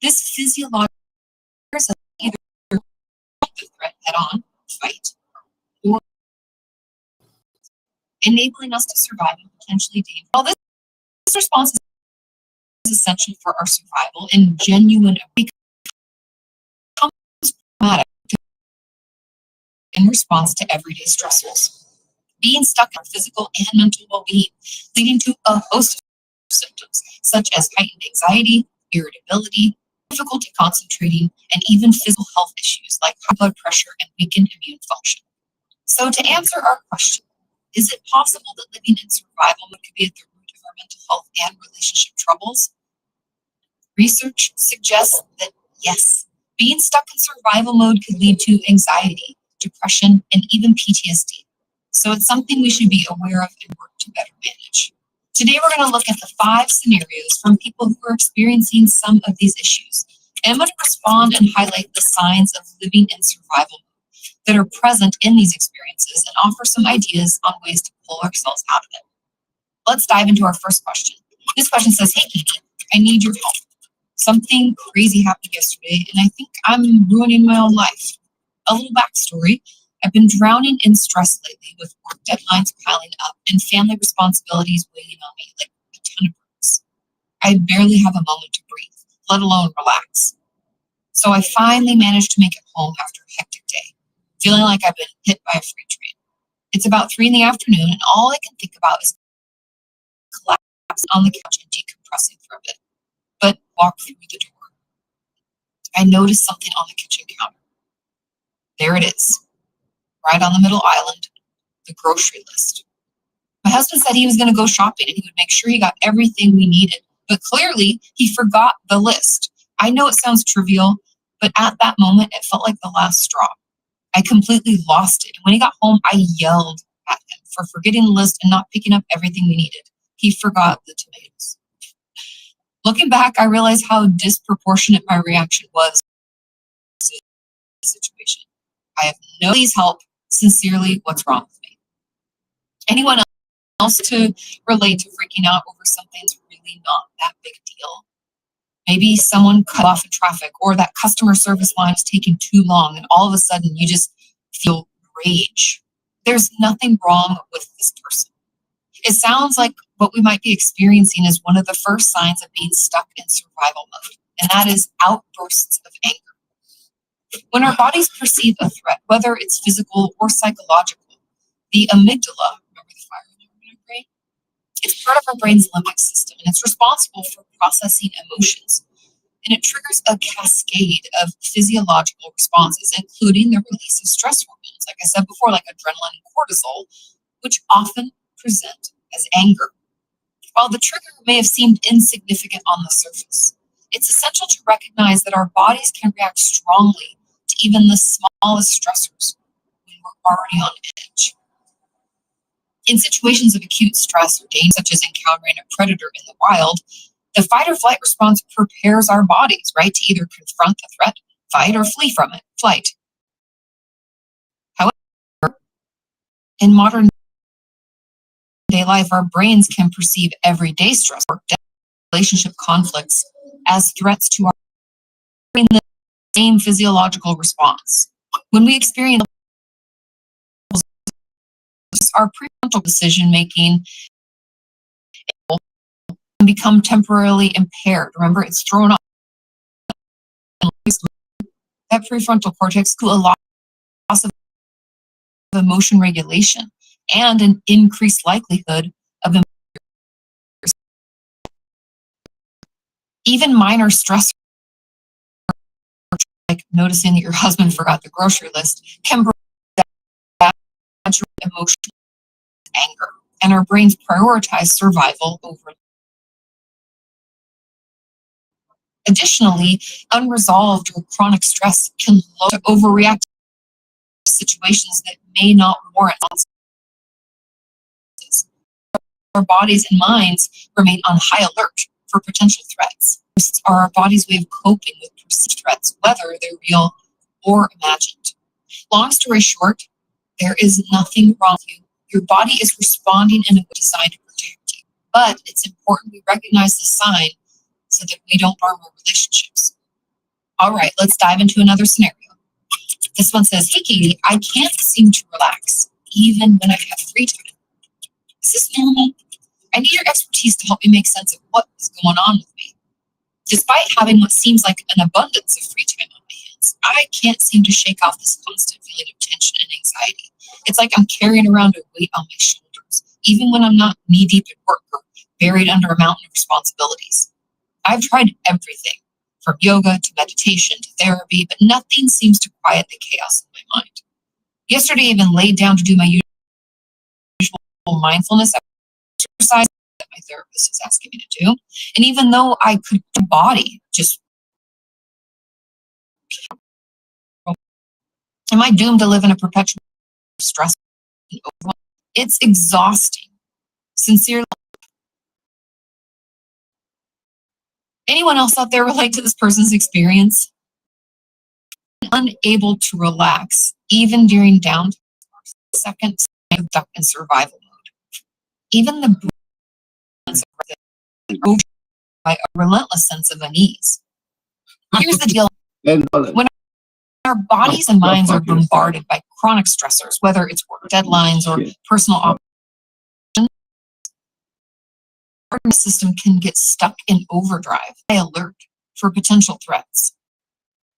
This physiological is either the threat head on, fight, or enabling us to survive in potentially dangerous. While this response is essential for our survival and genuine, it becomes problematic in response to everyday stressors. Being stuck in our physical and mental well-being, leading to a host of symptoms such as heightened anxiety, irritability, difficulty concentrating, and even physical health issues like high blood pressure and weakened immune function. So to answer our question, is it possible that living in survival mode could be at the root of our mental health and relationship troubles? Research suggests that yes, being stuck in survival mode could lead to anxiety, depression, and even PTSD. So it's something we should be aware of and work to better manage. Today, we're going to look at the 5 scenarios from people who are experiencing some of these issues. And I'm going to respond and highlight the signs of living in survival mode that are present in these experiences and offer some ideas on ways to pull ourselves out of it. Let's dive into our first question. This question says, hey, Kiki, I need your help. Something crazy happened yesterday, and I think I'm ruining my own life. A little backstory. I've been drowning in stress lately with work deadlines piling up and family responsibilities weighing on me like a ton of bricks. I barely have a moment to breathe, let alone relax. So I finally managed to make it home after a hectic day, feeling like I've been hit by a freight train. It's about 3 p.m, and all I can think about is collapsing on the couch and decompressing for a bit, but walk through the door. I noticed something on the kitchen counter. There it is. Right on the middle island, the grocery list. My husband said he was going to go shopping and he would make sure he got everything we needed, but clearly he forgot the list. I know it sounds trivial, but at that moment, it felt like the last straw. I completely lost it. And when he got home, I yelled at him for forgetting the list and not picking up everything we needed. He forgot the tomatoes. Looking back, I realized how disproportionate my reaction was to the situation. I have no please help. Sincerely, what's wrong with me? Anyone else to relate to freaking out over something that's really not that big deal? Maybe someone cut off in traffic, or that customer service line is taking too long, and all of a sudden you just feel rage. There's nothing wrong with this person. It sounds like what we might be experiencing is one of the first signs of being stuck in survival mode, and that is outbursts of anger. When our bodies perceive a threat, whether it's physical or psychological, the amygdala, remember the fire in your brain? It's part of our brain's limbic system, and it's responsible for processing emotions. And it triggers a cascade of physiological responses, including the release of stress hormones, like I said before, like adrenaline and cortisol, which often present as anger. While the trigger may have seemed insignificant on the surface, it's essential to recognize that our bodies can react strongly to even the smallest stressors when we're already on edge. In situations of acute stress or danger, such as encountering a predator in the wild, the fight or flight response prepares our bodies, right, to either confront the threat, fight, or flee from it, flight. However, in modern day life, our brains can perceive everyday stress or relationship conflicts as threats to our brain, the same physiological response. When we experience our prefrontal decision making can become temporarily impaired. Remember, it's thrown off. That prefrontal cortex to a loss of emotion regulation and an increased likelihood of even minor stress, like noticing that your husband forgot the grocery list, can bring that emotional anger, and our brains prioritize survival over. Additionally, unresolved or chronic stress can lead to overreact to situations that may not warrant consequences. Our bodies and minds remain on high alert for potential threats. These are our body's way of coping with perceived threats, whether they're real or imagined. Long story short, there is nothing wrong with you. Your body is responding in a way designed to protect you. But it's important we recognize the sign so that we don't harm our relationships. All right, let's dive into another scenario. This one says, hey, Katie, I can't seem to relax, even when I have free time. Is this normal? I need your expertise to help me make sense of what is going on with me. Despite having what seems like an abundance of free time on my hands, I can't seem to shake off this constant feeling of tension and anxiety. It's like I'm carrying around a weight on my shoulders, even when I'm not knee-deep at work or buried under a mountain of responsibilities. I've tried everything, from yoga to meditation to therapy, but nothing seems to quiet the chaos in my mind. Yesterday, I even laid down to do my usual mindfulness exercise that my therapist is asking me to do. And even though I could, the body just, am I doomed to live in a perpetual stress and overwhelm? It's exhausting. Sincerely. Anyone else out there relate to this person's experience? Unable to relax, even during downtime, second stuck in survival mode. Even the brains are by a relentless sense of unease. Here's the deal. When our bodies and minds are bombarded by chronic stressors, whether it's work deadlines or personal options, our nervous system can get stuck in overdrive, high alert for potential threats.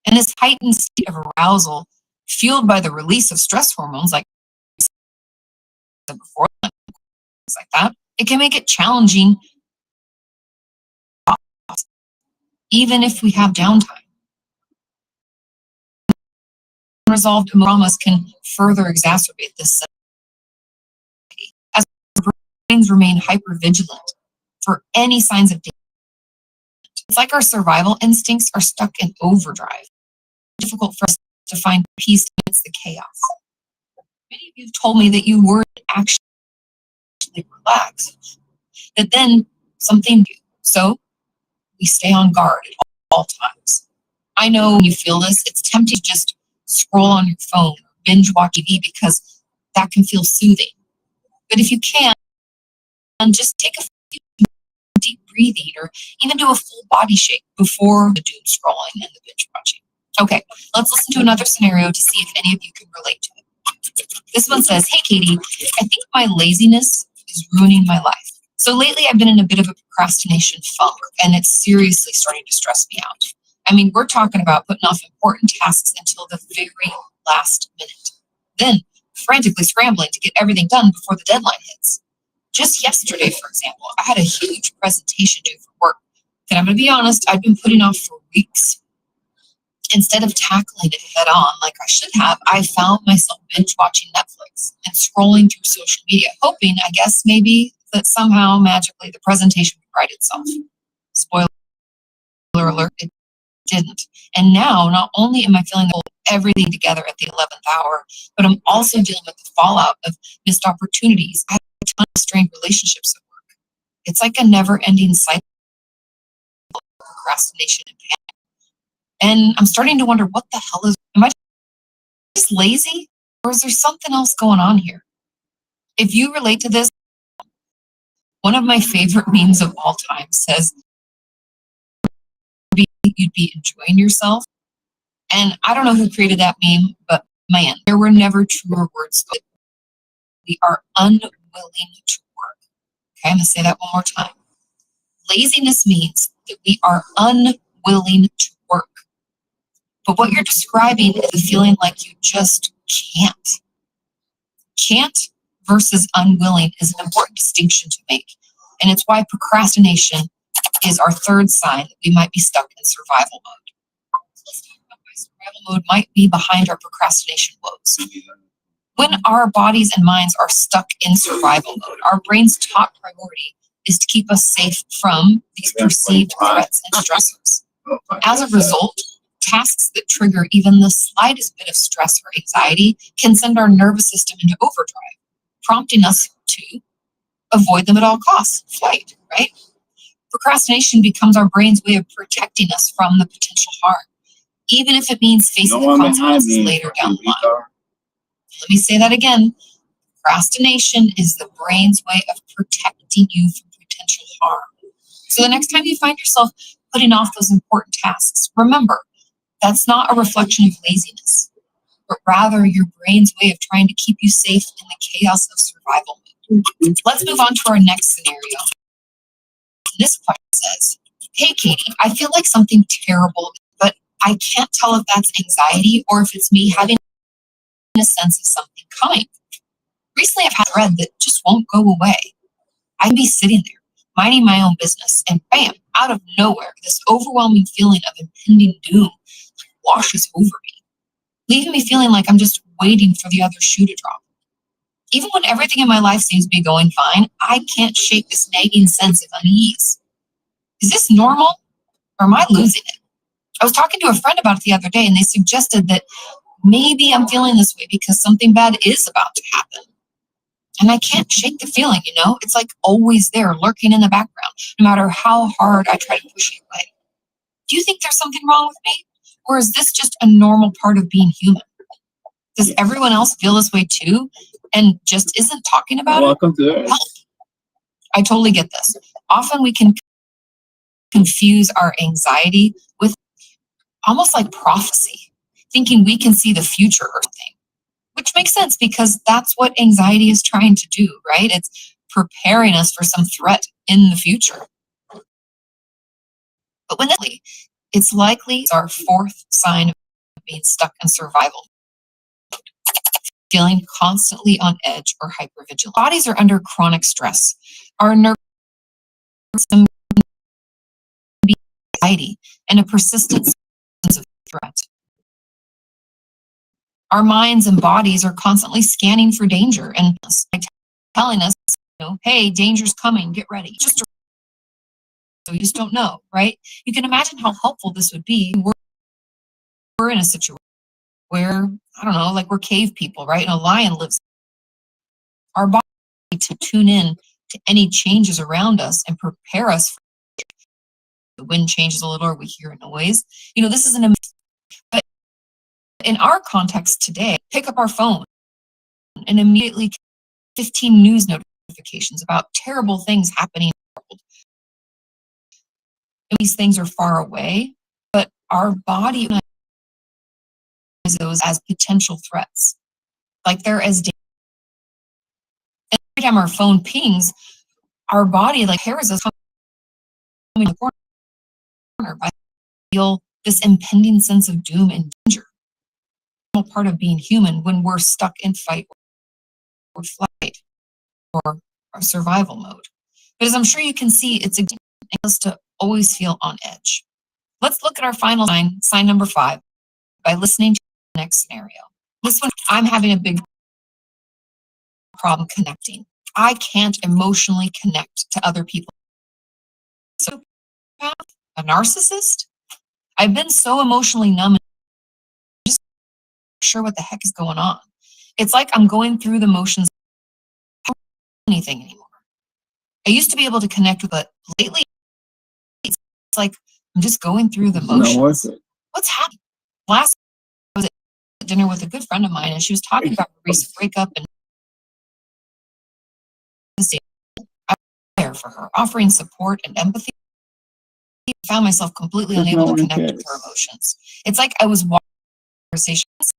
And this heightened state of arousal, fueled by the release of stress hormones like before, things like that, it can make it challenging, even if we have downtime. Unresolved traumas can further exacerbate this as our brains remain hypervigilant for any signs of danger. It's like our survival instincts are stuck in overdrive. It's difficult for us to find peace amidst the chaos. Many of you have told me that you weren't actually relaxed, that then something new. So we stay on guard at all times. I know when you feel this, it's tempting to just scroll on your phone, binge watch TV, because that can feel soothing. But if you can, just take a few deep breathing or even do a full body shake before the doom scrolling and the binge watching. Okay, let's listen to another scenario to see if any of you can relate to it. This one says, hey, Katie, I think my laziness is ruining my life. So lately I've been in a bit of a procrastination funk, and it's seriously starting to stress me out. I mean, we're talking about putting off important tasks until the very last minute. Then frantically scrambling to get everything done before the deadline hits. Just yesterday, for example, I had a huge presentation due for work that I'm going to be honest, I've been putting off for weeks. Instead of tackling it head on like I should have, I found myself binge watching Netflix and scrolling through social media, hoping, I guess, maybe that somehow magically the presentation would write itself. Spoiler alert, it didn't. And now, not only am I feeling everything together at the 11th hour, but I'm also dealing with the fallout of missed opportunities. I have a ton of strained relationships at work. It's like a never-ending cycle of procrastination and panic. And I'm starting to wonder, what the hell am I just lazy? Or is there something else going on here? If you relate to this, one of my favorite memes of all time says, you'd be enjoying yourself. And I don't know who created that meme, but man, there were never truer words spoken. We are unwilling to work. Okay, I'm going to say that one more time. Laziness means that we are unwilling to work. But what you're describing is a feeling like you just can't. Can't versus unwilling is an important distinction to make. And it's why procrastination is our third sign that we might be stuck in survival mode. Let's talk about why survival mode might be behind our procrastination woes. When our bodies and minds are stuck in survival mode, our brain's top priority is to keep us safe from these perceived threats and stressors. As a result, tasks that trigger even the slightest bit of stress or anxiety can send our nervous system into overdrive, prompting us to avoid them at all costs. Flight, right? Procrastination becomes our brain's way of protecting us from the potential harm, even if it means facing the consequences later down the line. Let me say that again. Procrastination is the brain's way of protecting you from potential harm. So the next time you find yourself putting off those important tasks, remember, that's not a reflection of laziness, but rather your brain's way of trying to keep you safe in the chaos of survival mode. Let's move on to our next scenario. This question says, hey, Katie, I feel like something terrible, but I can't tell if that's anxiety or if it's me having a sense of something coming. Recently, I've had a thread that just won't go away. I can be sitting there, minding my own business, and bam, out of nowhere, this overwhelming feeling of impending doom washes over me, leaving me feeling like I'm just waiting for the other shoe to drop. Even when everything in my life seems to be going fine, I can't shake this nagging sense of unease. Is this normal, or am I losing it? I was talking to a friend about it the other day, and they suggested that maybe I'm feeling this way because something bad is about to happen. And I can't shake the feeling, you know? It's like always there, lurking in the background, no matter how hard I try to push it away. Do you think there's something wrong with me? Or is this just a normal part of being human? Does everyone else feel this way too and just isn't talking about Welcome to it? Help. I totally get this. Often we can confuse our anxiety with almost like prophecy, thinking we can see the future or something, which makes sense because that's what anxiety is trying to do, right? It's preparing us for some threat in the future. But when it's likely our fourth sign of being stuck in survival, feeling constantly on edge or hypervigilant. Bodies are under chronic stress. Our nervous system anxiety and a persistent sense of threat. Our minds and bodies are constantly scanning for danger and telling us, you know, hey, danger's coming, get ready. So you just don't know, right? You can imagine how helpful this would be. We're in a situation where, I don't know, like we're cave people, right? And a lion lives. Our body to tune in to any changes around us and prepare us for the wind changes a little or we hear a noise. You know, this is but in our context today, pick up our phone and immediately 15 news notifications about terrible things happening in the world. And these things are far away, but our body sees those as potential threats, like they're as dangerous. And every time our phone pings, our body like hears us coming to the corner by feel this impending sense of doom and danger. Part of being human when we're stuck in fight or flight or survival mode. But as I'm sure you can see, it's us to always feel on edge. Let's look at our final sign number 5, by listening to the next scenario. This one, I'm having a big problem connecting. I can't emotionally connect to other people. So, a narcissist? I've been so emotionally numb, and just not sure what the heck is going on. It's like I'm going through the motions. I don't do anything anymore. I used to be able to connect with it. Lately, it's like I'm just going through the motions. What's happening? Last I was at dinner with a good friend of mine, and she was talking about her recent breakup, and I was there for her, offering support and empathy. I found myself completely unable to connect with her emotions. It's like I was watching conversations,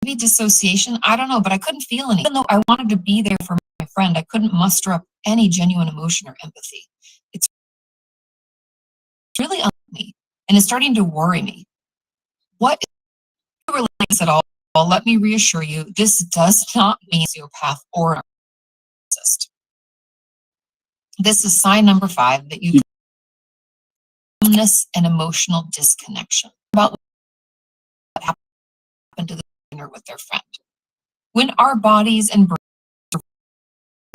maybe dissociation, I don't know, but I couldn't feel any. Even though I wanted to be there for my friend, I couldn't muster up any genuine emotion or empathy. It's really unlike me, and it's starting to worry me. What is relates at all? Well, let me reassure you, this does not mean sociopath or narcissist. This is sign number 5 that you numbness and emotional disconnection about what happened to the dinner with their friend. When our bodies and brains are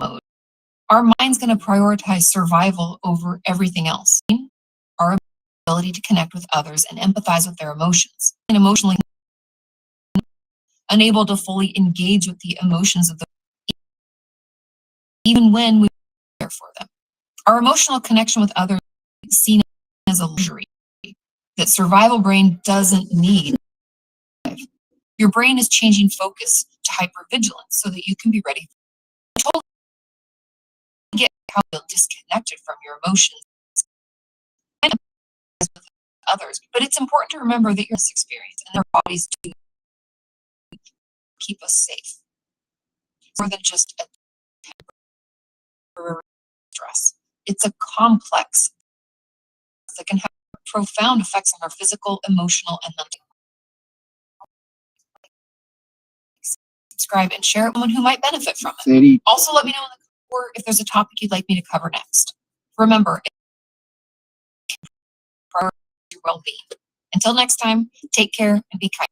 mode, our mind's going to prioritize survival over everything else. Our ability to connect with others and empathize with their emotions, and emotionally unable to fully engage with the emotions of the even when we care for them. Our emotional connection with others is seen as a luxury that survival brain doesn't need. Your brain is changing focus to hypervigilance so that you can be ready. I totally get how you feel disconnected from your emotions and with others, but it's important to remember that you're this experience and their bodies do keep us safe. More than just a temporary stress. It's a complex that can have profound effects on our physical, emotional, and mental. Subscribe and share it with someone who might benefit from it. Also, let me know in the comments if there's a topic you'd like me to cover next. Remember, prioritize your well-being. Until next time, take care and be kind.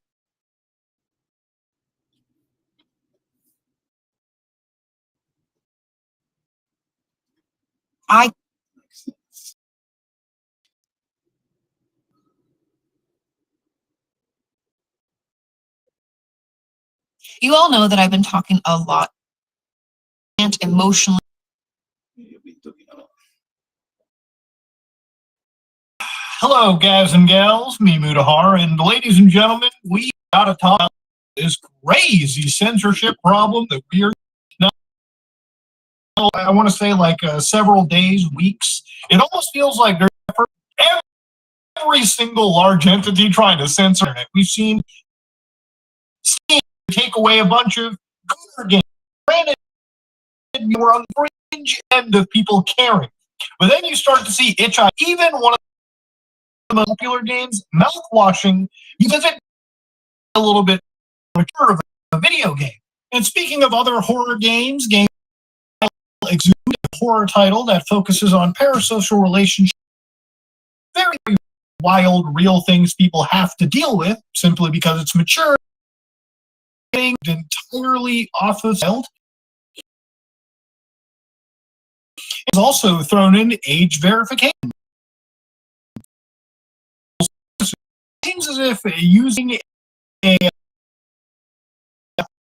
You all know that I've been talking a lot and emotionally. Hello, guys and gals, me Mutahar, and ladies and gentlemen, we gotta talk about this crazy censorship problem that we are now. I want to say like several days, weeks. It almost feels like there's every single large entity trying to censor it. We've seen Steam take away a bunch of gooder games. Granted, we're on the fringe end of people caring, but then you start to see itch-eye, even one of the popular games, mouthwashing, because it's a little bit mature of a video game. And speaking of other horror games, Exhumed, a horror title that focuses on parasocial relationships, very wild, real things people have to deal with simply because it's mature, entirely off of field. It's also thrown in age verification. It seems as if using a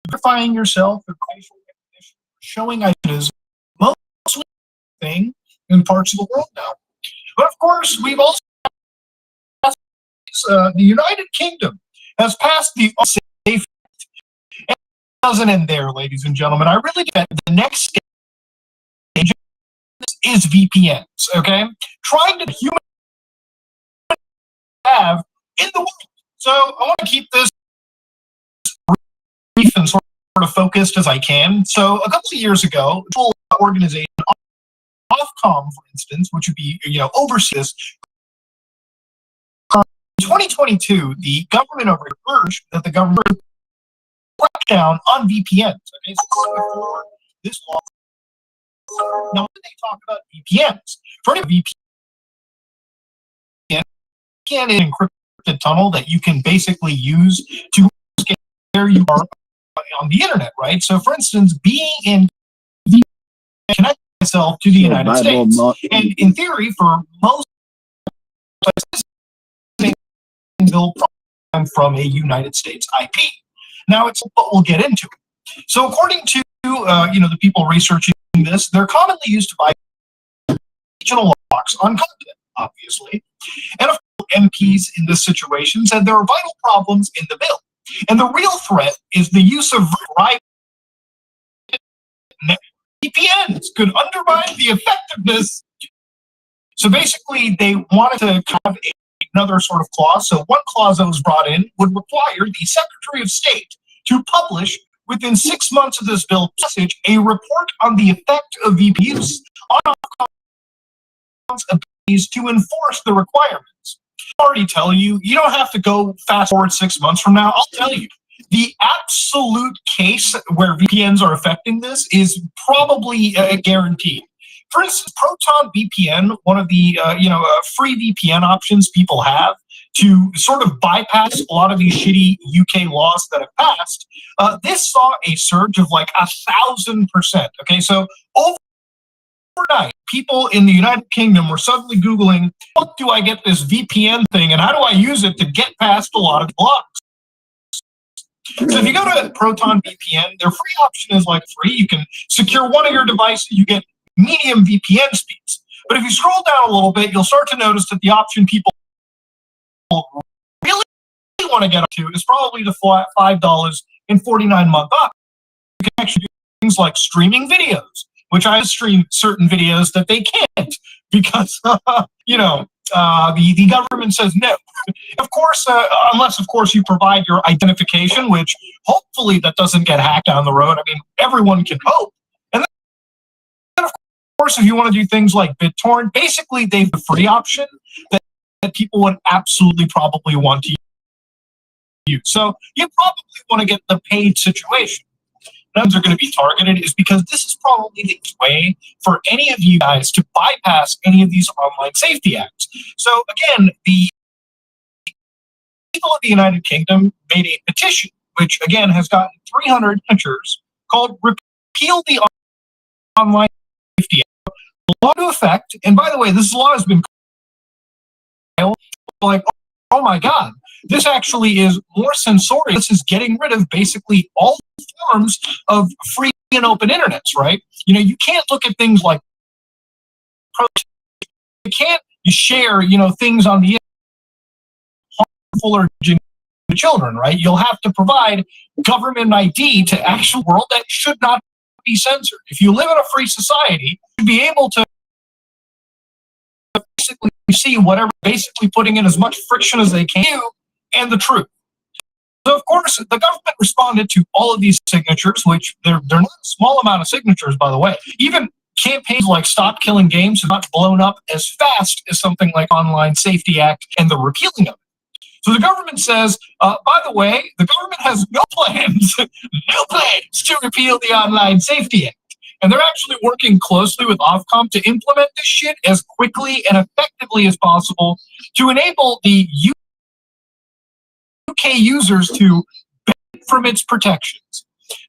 verifying yourself or facial recognition, showing ideas, mostly thing in parts of the world now. But of course, we've also the United Kingdom has passed the Safe Act. It doesn't end there, ladies and gentlemen. I really get the next stage is VPNs. Okay, trying to human have in the world. So I want to keep this brief and sort of focused as I can. So a couple of years ago, an organization, Ofcom, for instance, which would be overseas. In 2022, the government over urged that the government crack down on VPNs. Okay, so before this law, now when they talk about VPNs, for any VPN is an encrypted tunnel that you can basically use to get where you are on the internet, right? So, for instance, being in connect myself to the United States. And in theory, for most built from a United States IP. Now it's what we'll get into. So according to the people researching this, they're commonly used to buy regional locks on continent, obviously. And of course, MPs in this situation said there are vital problems in the bill. And the real threat is the use of private VPNs could undermine the effectiveness. So basically, they wanted to have another sort of clause. So one clause that was brought in would require the Secretary of State to publish within 6 months of this bill passage a report on the effect of VPN use on abilities to enforce the requirements. I'll already tell you, you don't have to go fast forward 6 months from now. I'll tell you, the absolute case where VPNs are affecting this is probably guaranteed. For instance, Proton VPN, one of the free VPN options people have to sort of bypass a lot of these shitty UK laws that have passed, this saw a surge of like 1,000%. Okay, so overnight, people in the United Kingdom were suddenly Googling, what do I get this VPN thing and how do I use it to get past a lot of blocks? So if you go to Proton VPN, their free option is like free. You can secure one of your devices, you get medium VPN speeds. But if you scroll down a little bit, you'll start to notice that the option people really want to get up to is probably the $5.49 month option. You can actually do things like streaming videos, which I stream certain videos that they can't because, the government says no. Of course, unless, of course, you provide your identification, which hopefully that doesn't get hacked down the road. I mean, everyone can hope. And then, of course, if you want to do things like BitTorrent, basically they have the free option that people would absolutely probably want to use. So you probably want to get the paid situation. Those are going to be targeted is because this is probably the way for any of you guys to bypass any of these online safety acts. So again, the people of the United Kingdom made a petition, which again has gotten 300 signatures, called Repeal the Online Safety Act. Law to effect, and by the way, this law has been like, oh my God, this actually is more censorious. This is getting rid of basically all forms of free and open internets, right? You can't look at things like you can't share, things on the internet harmful or to children, right? You'll have to provide government ID to actual world that should not be censored. If you live in a free society, you should be able to basically see whatever, basically putting in as much friction as they can and the truth. So, of course, the government responded to all of these signatures, which they're not a small amount of signatures, by the way. Even campaigns like Stop Killing Games have not blown up as fast as something like Online Safety Act and the repealing of it. So the government says, by the way, the government has no plans to repeal the Online Safety Act. And they're actually working closely with Ofcom to implement this shit as quickly and effectively as possible to enable the UK users to benefit from its protections.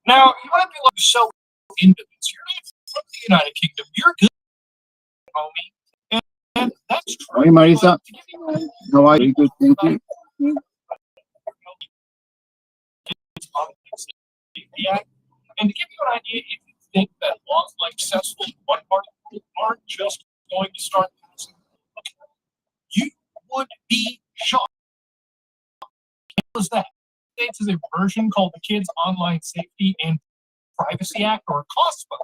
Now, you might be like, so into this. You're not from the United Kingdom. You're good, homie. And that's true. Hey, Marisa. How are you? Good, thank you. And to give you an idea, if you think that laws like successful one party aren't just going to start passing, you would be shocked. What was that? States is a version called the Kids Online Safety and Privacy Act, or COSPA,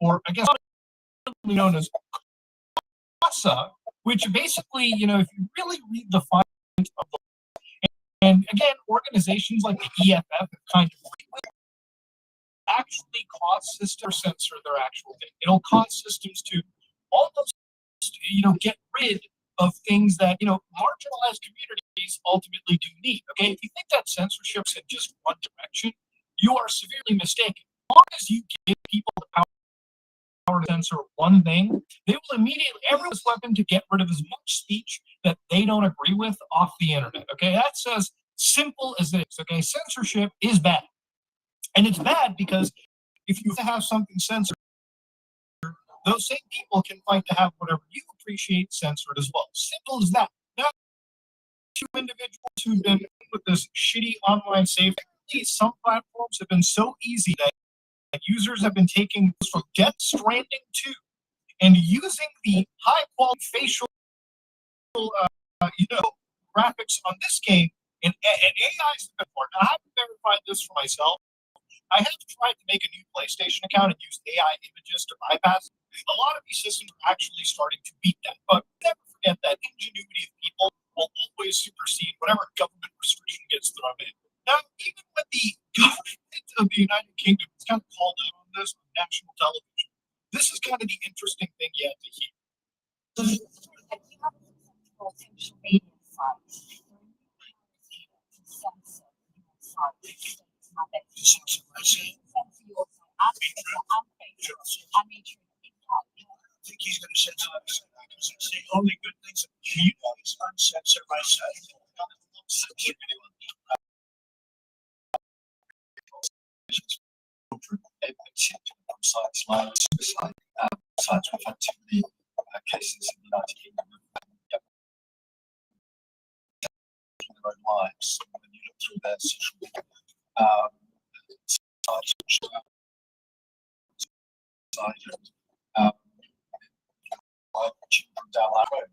or I guess known as COSA, which basically, if you really read the fine print of the and again, organizations like the EFF have kind of actually cause systems to censor their actual thing. It'll cause systems to almost, get rid of things that, marginalized communities ultimately do need. Okay, if you think that censorship's in just one direction, you are severely mistaken. As long as you give people the power to censor one thing, they will immediately, everyone's weapon to get rid of as much speech that they don't agree with off the internet. Okay, that's as simple as this. Okay, censorship is bad. And it's bad because if you have something censored, those same people can fight to have whatever you appreciate censored as well. Simple as that. Now, two individuals who've been with this shitty online safety, some platforms have been so easy that users have been taking this from Death Stranding 2 and using the high quality facial, graphics on this game, and AI is the part. Now, I haven't verified this for myself. I have tried to make a new PlayStation account and use AI images to bypass. A lot of these systems are actually starting to beat that. But never forget that ingenuity of people will always supersede whatever government restriction gets thrown in. Now, even when the government of the United Kingdom is kind of called out on this on national television, this is kind of the interesting thing you have to hear. Social media sites I think he's going to censor us because it's the only good things that you know is uncensored by site. Sites like suicide sites. We've had too many cases in the United Kingdom of their own lives. When you look through their social media sites, children down that road.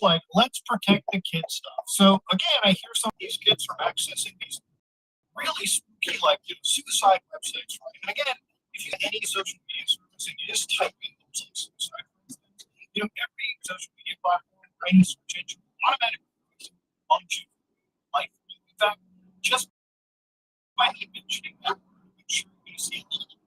Like, let's protect the kid stuff. So again, I hear some of these kids are accessing these really spooky, suicide websites, right? And again, if you have any social media service and you just type in those like suicide, for instance, every social media platform or any search engine will automatically launch you life. In fact, just by mentioning that word, I'm sure you're going to see a little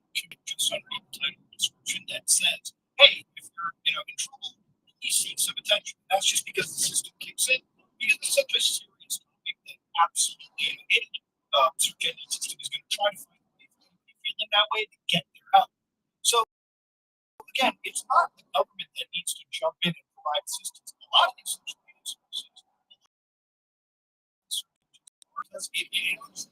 just underneath the title description that says, hey, if you're in trouble, please seek some attention. And that's just because the system kicks in, because it's such a serious topic that absolutely any search engine system is going to try to find a way for you feeling that way to get their help. So again, it's not the government that needs to jump in and provide assistance. A lot of these social media services, because it is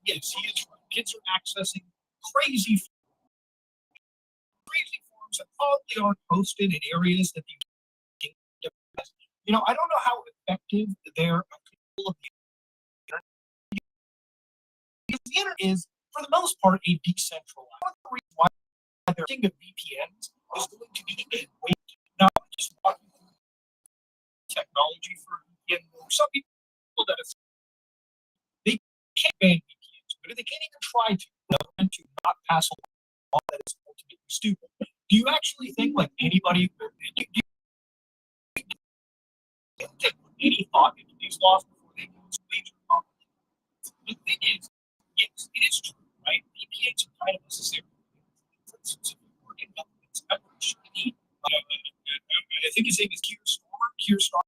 yes, he is right. Kids are accessing crazy forms that probably aren't posted in areas that the I don't know how effective their control of the internet is. Because the internet is, for the most part, a decentralized. One of the reasons why they're thinking of VPNs is going to be a way not just walking through technology for VPN. Some people that they can't ban VPNs, but they can't even try to not pass a law that is ultimately stupid. Do you actually think anybody take any thought into these laws before they go to major conflict? The thing is, yes, it is true, right? VPNs are kind of necessary. For instance, if you work in government, I think his name is Keir Starmer.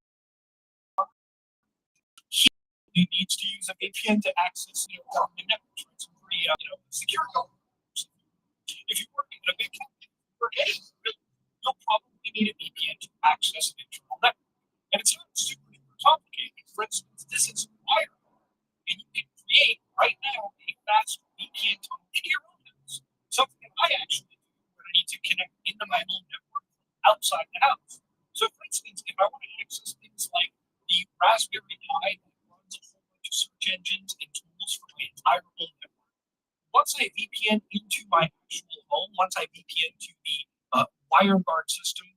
He needs to use a VPN to access government networks, right? Some pretty secure government networks. If you work in a big company, no problem. You need a VPN to access an internal network. And it's not super complicated. For instance, this is WireGuard, and you can create right now a fast VPN tunnel in your own house. Something that I actually do when I need to connect into my home network outside the house. So, for instance, if I want to access things like the Raspberry Pi that runs a whole bunch of search engines and tools for my entire home network, once I VPN into my actual home, once I VPN to the WireGuard system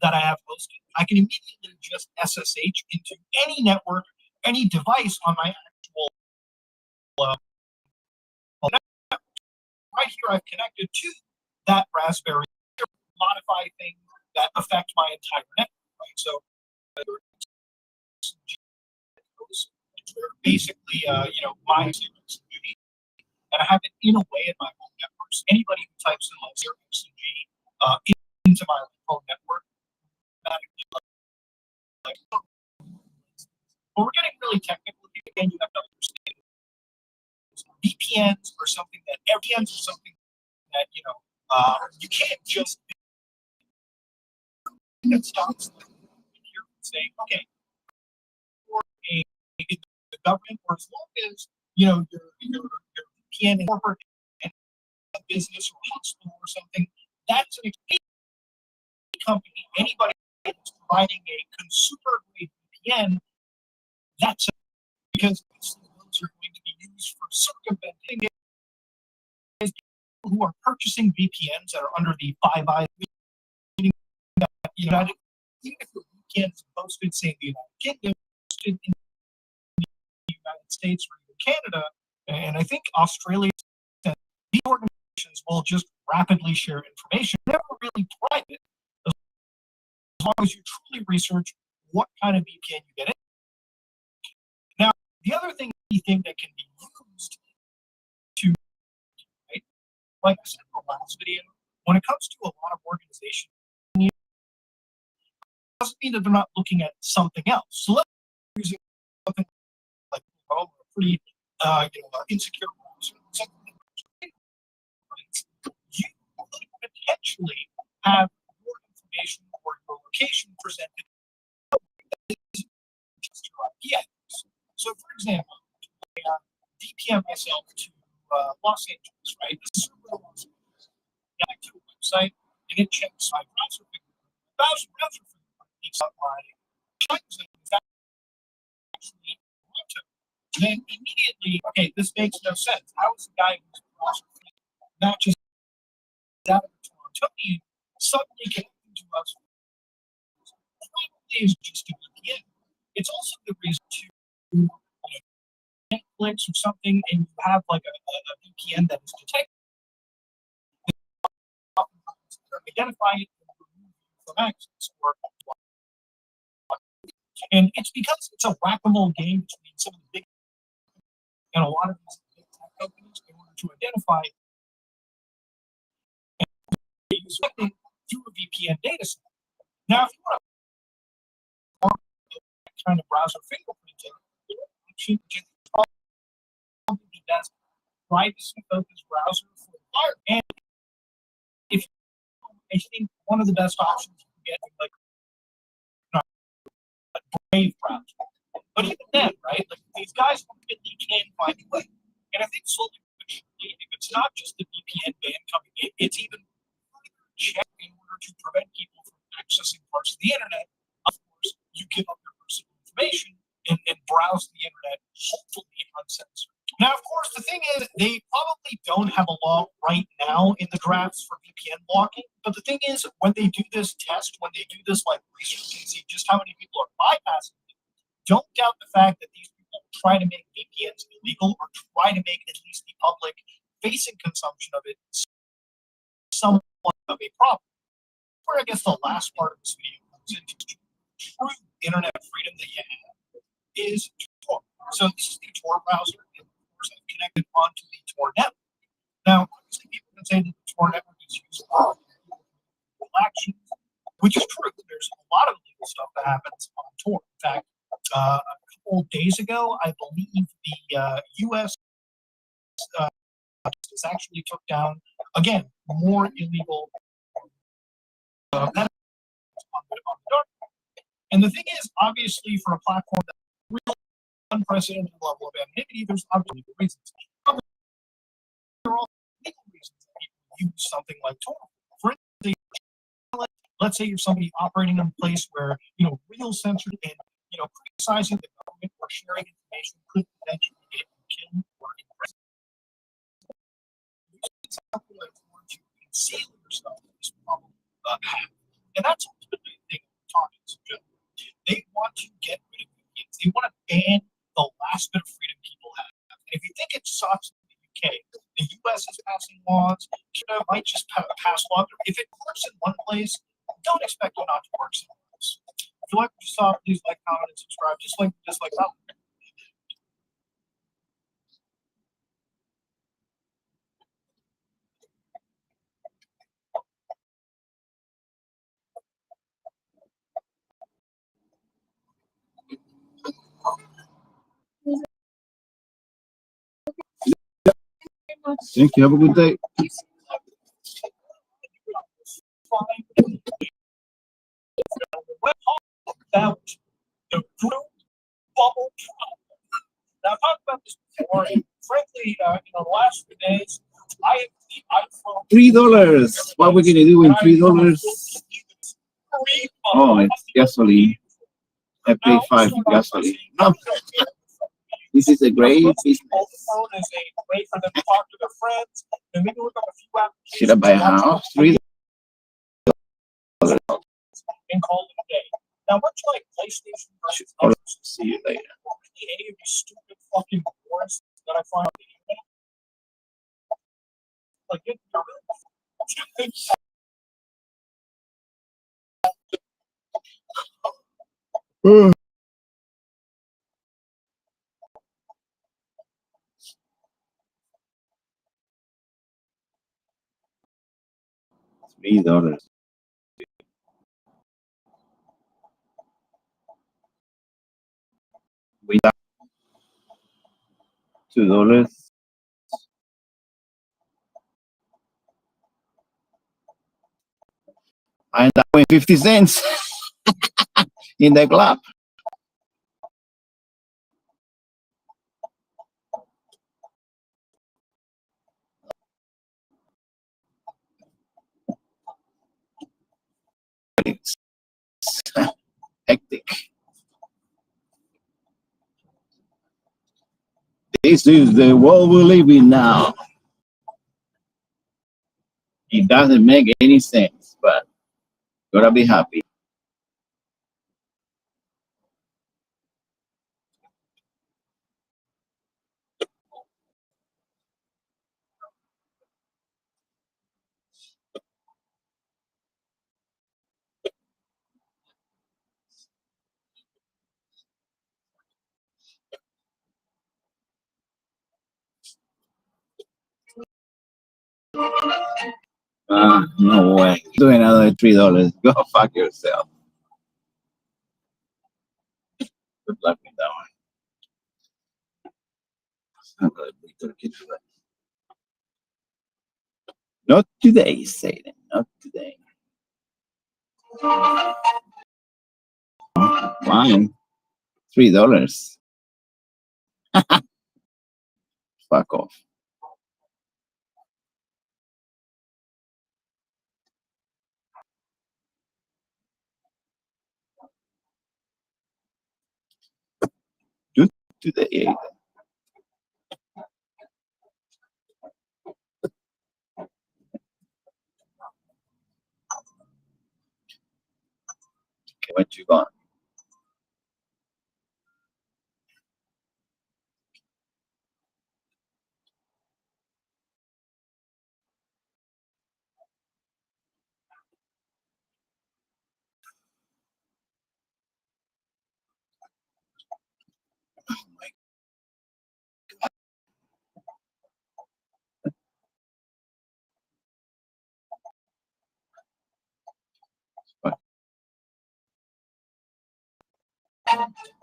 that I have hosted, I can immediately just SSH into any network, any device on my actual network. Right here, I've connected to that Raspberry, modify things that affect my entire network. Right, so basically, my duty, and I have it in a way in my home network. So anybody who types in 0xG into my home network, but we're getting really technical here. Again, you have to understand VPNs are something that you can't just that stops here saying, okay, for a in the government, or as long as your VPN in corporate and a business or hospital or something, that's an company. Anybody that's providing a consumer grade VPN, that's because those are going to be used for circumventing it. People who are purchasing VPNs that are under the Five Eyes, meaning that even if your VPN is posted, say in the United Kingdom, posted in the United States or even Canada, and I think Australia, these organizations will just rapidly share information, never really private, as long as you truly research what kind of VPN you get in. Now, the other thing that can be used to, right, like I said in the last video, when it comes to a lot of organizations, it doesn't mean that they're not looking at something else. So let's use something like a pretty insecure browser, something like you could potentially have your information or your location presented just your IP address. So, for example, I VPN myself to Los Angeles, right? This is a Los Angeles. I go to a website and it checks my browser fingerprint. Browser fingerprint leaks out my time zone. Is that actually Toronto? Then immediately, okay, this makes no sense. How is the guy who's browser fingerprint matches that of the Torontonian suddenly connecting to us? Probably is just a VPN. It's also the reason to Netflix or something, and you have like a VPN that is detected, identify it and remove you from access. And it's because it's a whack-a-mole game between some of the big and a lot of these big tech companies in order to identify and use something through a VPN data set. Now, if you want to kind of browser fingerprinting, which is probably the best privacy-focused browser for the fire. And if I think one of the best options you can get is like a Brave browser. But even then, right, like these guys ultimately can find a way. And I think slowly, if it's not just the VPN ban coming in, it's even further checked in order to prevent people from accessing parts of the internet. Of course, you give up your personal information and browse the internet, hopefully uncensored. Now, of course, the thing is, they probably don't have a law right now in the drafts for VPN blocking. But the thing is, when they do this test, when they do this like research and see just how many people are bypassing it, don't doubt the fact that these people try to make VPNs illegal or try to make at least the public facing consumption of it somewhat of a problem. Where I guess the last part of this video comes into true internet freedom that you have is Tor. So this is the Tor browser, and of course I've connected onto the Tor network. Now, obviously people can say that the Tor network is used for illegal actions, which is true. There's a lot of illegal stuff that happens on Tor. In fact, a couple of days ago, I believe the U.S. Actually took down, again, more illegal on the dark. And the thing is, obviously, for a platform that real unprecedented level of anonymity, there's obviously legal reasons. There are all legal reasons that people use something like Tor. For instance, let's say you're somebody operating in a place where real censorship and criticizing the government or sharing information could potentially get you killed or imprisoned. Something like Tor to conceal yourself is probably and that's ultimately the thing we're talking to. They want to get rid of VPNs. They want to ban the last bit of freedom people have. And if you think it sucks in the UK, the US is passing laws. Canada might just pass laws. If it works in one place, don't expect it not to work somewhere else. If you like what you saw, please like, comment, and subscribe. Just like that. Thank you. Have a good day. About the blue bubble problem. actually, the last few days, I have the iPhone. $3. What are we gonna do in $3? Oh, it's gasoline. I pay 5 for gasoline. No. This is a great business. Should I buy a house? $3. And call it a day. Now, much like PlayStation versus See you later. any of these stupid fucking wars that I find on the internet, like $3. We got $2. I end up with 50 cents in the club. It's hectic. This is the world we live in now. It doesn't make any sense, but gotta be happy. No way. Do another $3. Go fuck yourself. Good luck with that one. Not today, Satan. Not today. Fine. $3. Fuck off. Do today. Okay, what you got?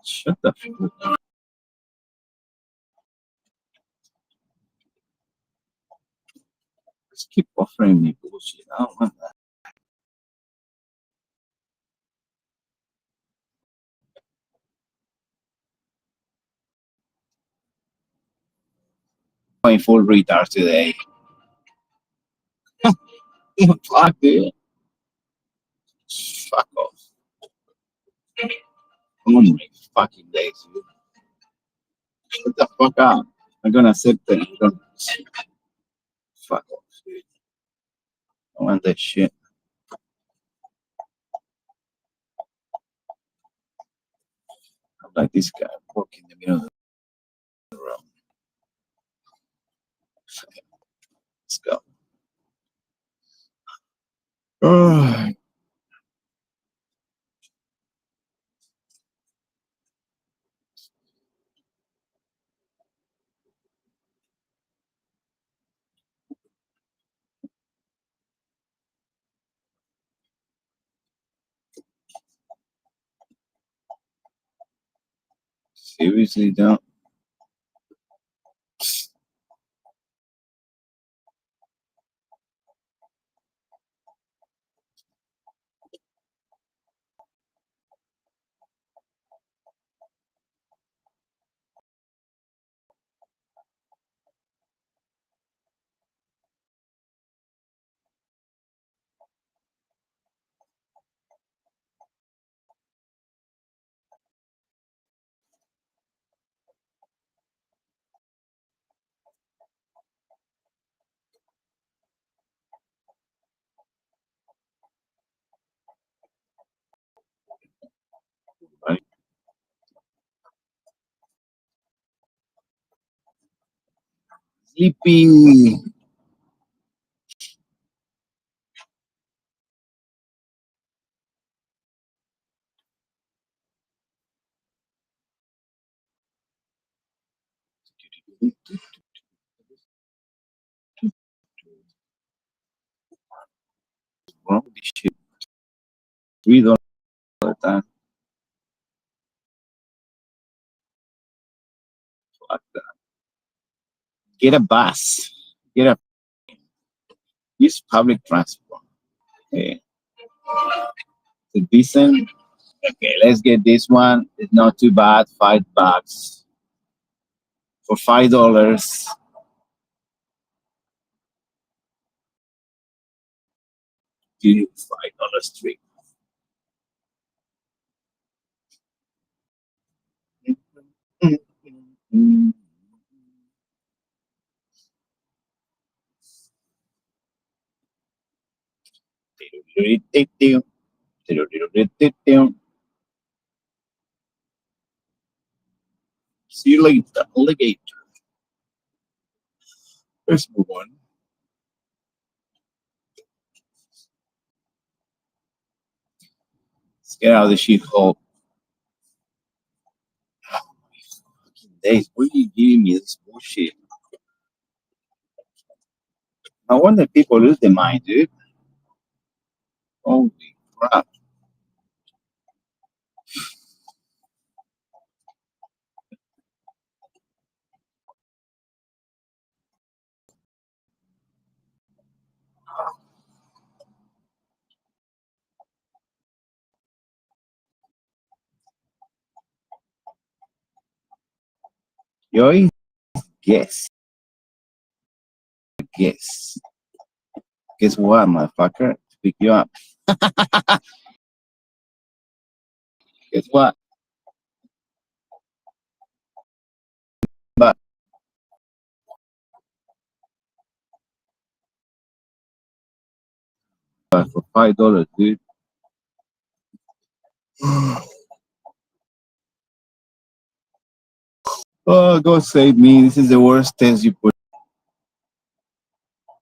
Shut the fuck up. Just keep offering me bullshit. I don't want that. Going full retard today. Fuck it. Fuck off. Oh my fucking days, dude. Shut the fuck up. I'm gonna accept it. I'm gonna... Fuck off, dude. I want that shit. I'm like this guy walking in the middle of the room. Let's go. Oh. Seriously, don't. Sleepy. Wrong with this shit. $3 all the time. Fuck that. Get a bus. Get a use public transport. Okay. It's decent. Okay, let's get this one. It's not too bad. $5 for $5. Do $5 trip. See you later, alligator. Let's move on. Let's get out of the shithole. Days, what are you giving me this bullshit? No wonder people lose their mind, dude. Holy crap. Yo, guess. Guess. Guess what, motherfucker? To pick you up. Guess what? But for $5, dude. Oh, God save me. This is the worst test you put.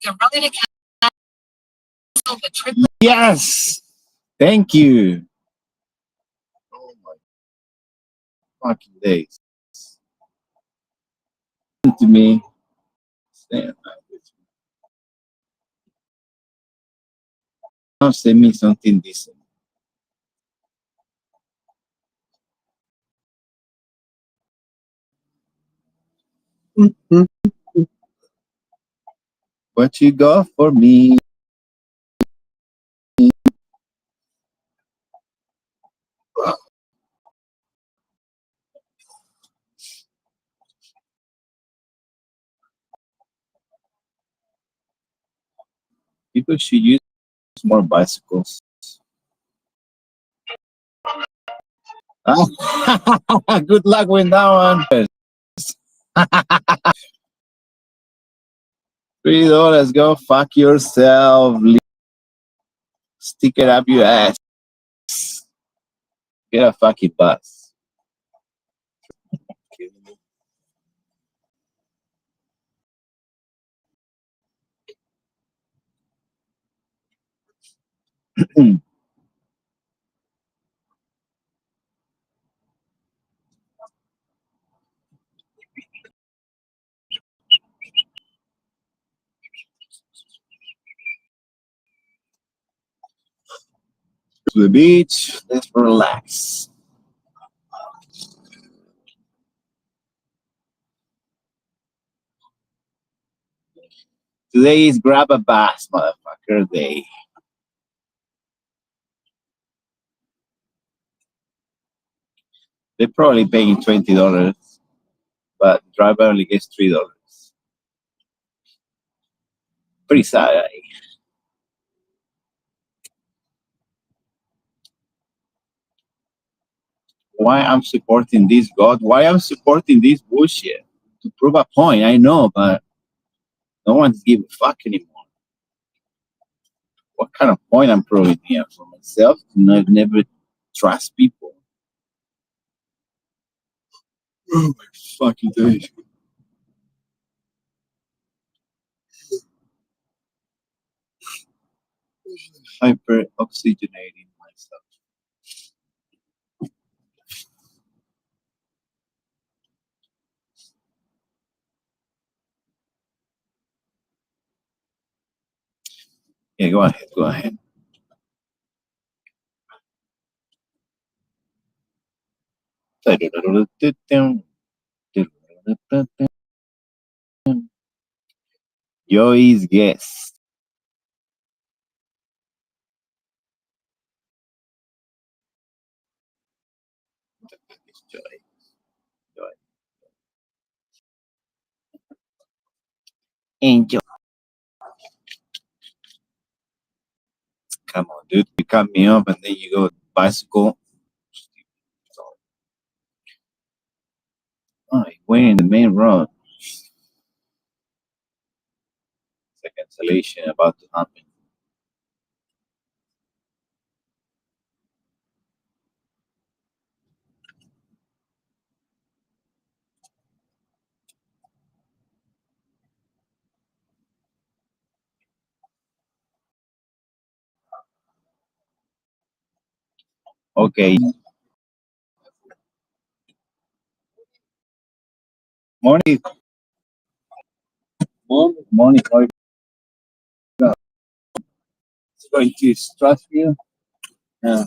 You're ready to cancel the trip. Yes! Thank you. Oh my fucking days. To me. Now send me something decent. What you got for me? People should use more bicycles. Good luck with that one. $3, go fuck yourself. Stick it up your ass. Get a fucking bus. To the beach, let's relax. Today is grab a bus, motherfucker day. They're probably paying $20, but the driver only gets $3. Pretty sad, eh? Why I'm supporting this God? Why I'm supporting this bullshit? To prove a point, I know, but no one's giving a fuck anymore. What kind of point I'm proving here for myself? To never trust people. Oh my fucking days. hyperoxygenating myself. Yeah, go ahead, go ahead. Joy's guest. Joy. Joy. Angel. Come on, dude. You cut me up and then you go bicycle. Oh, he went in the main road. It's a cancellation about to happen. Okay. Morning. Morning. How are you? It's going to stress you. Yeah.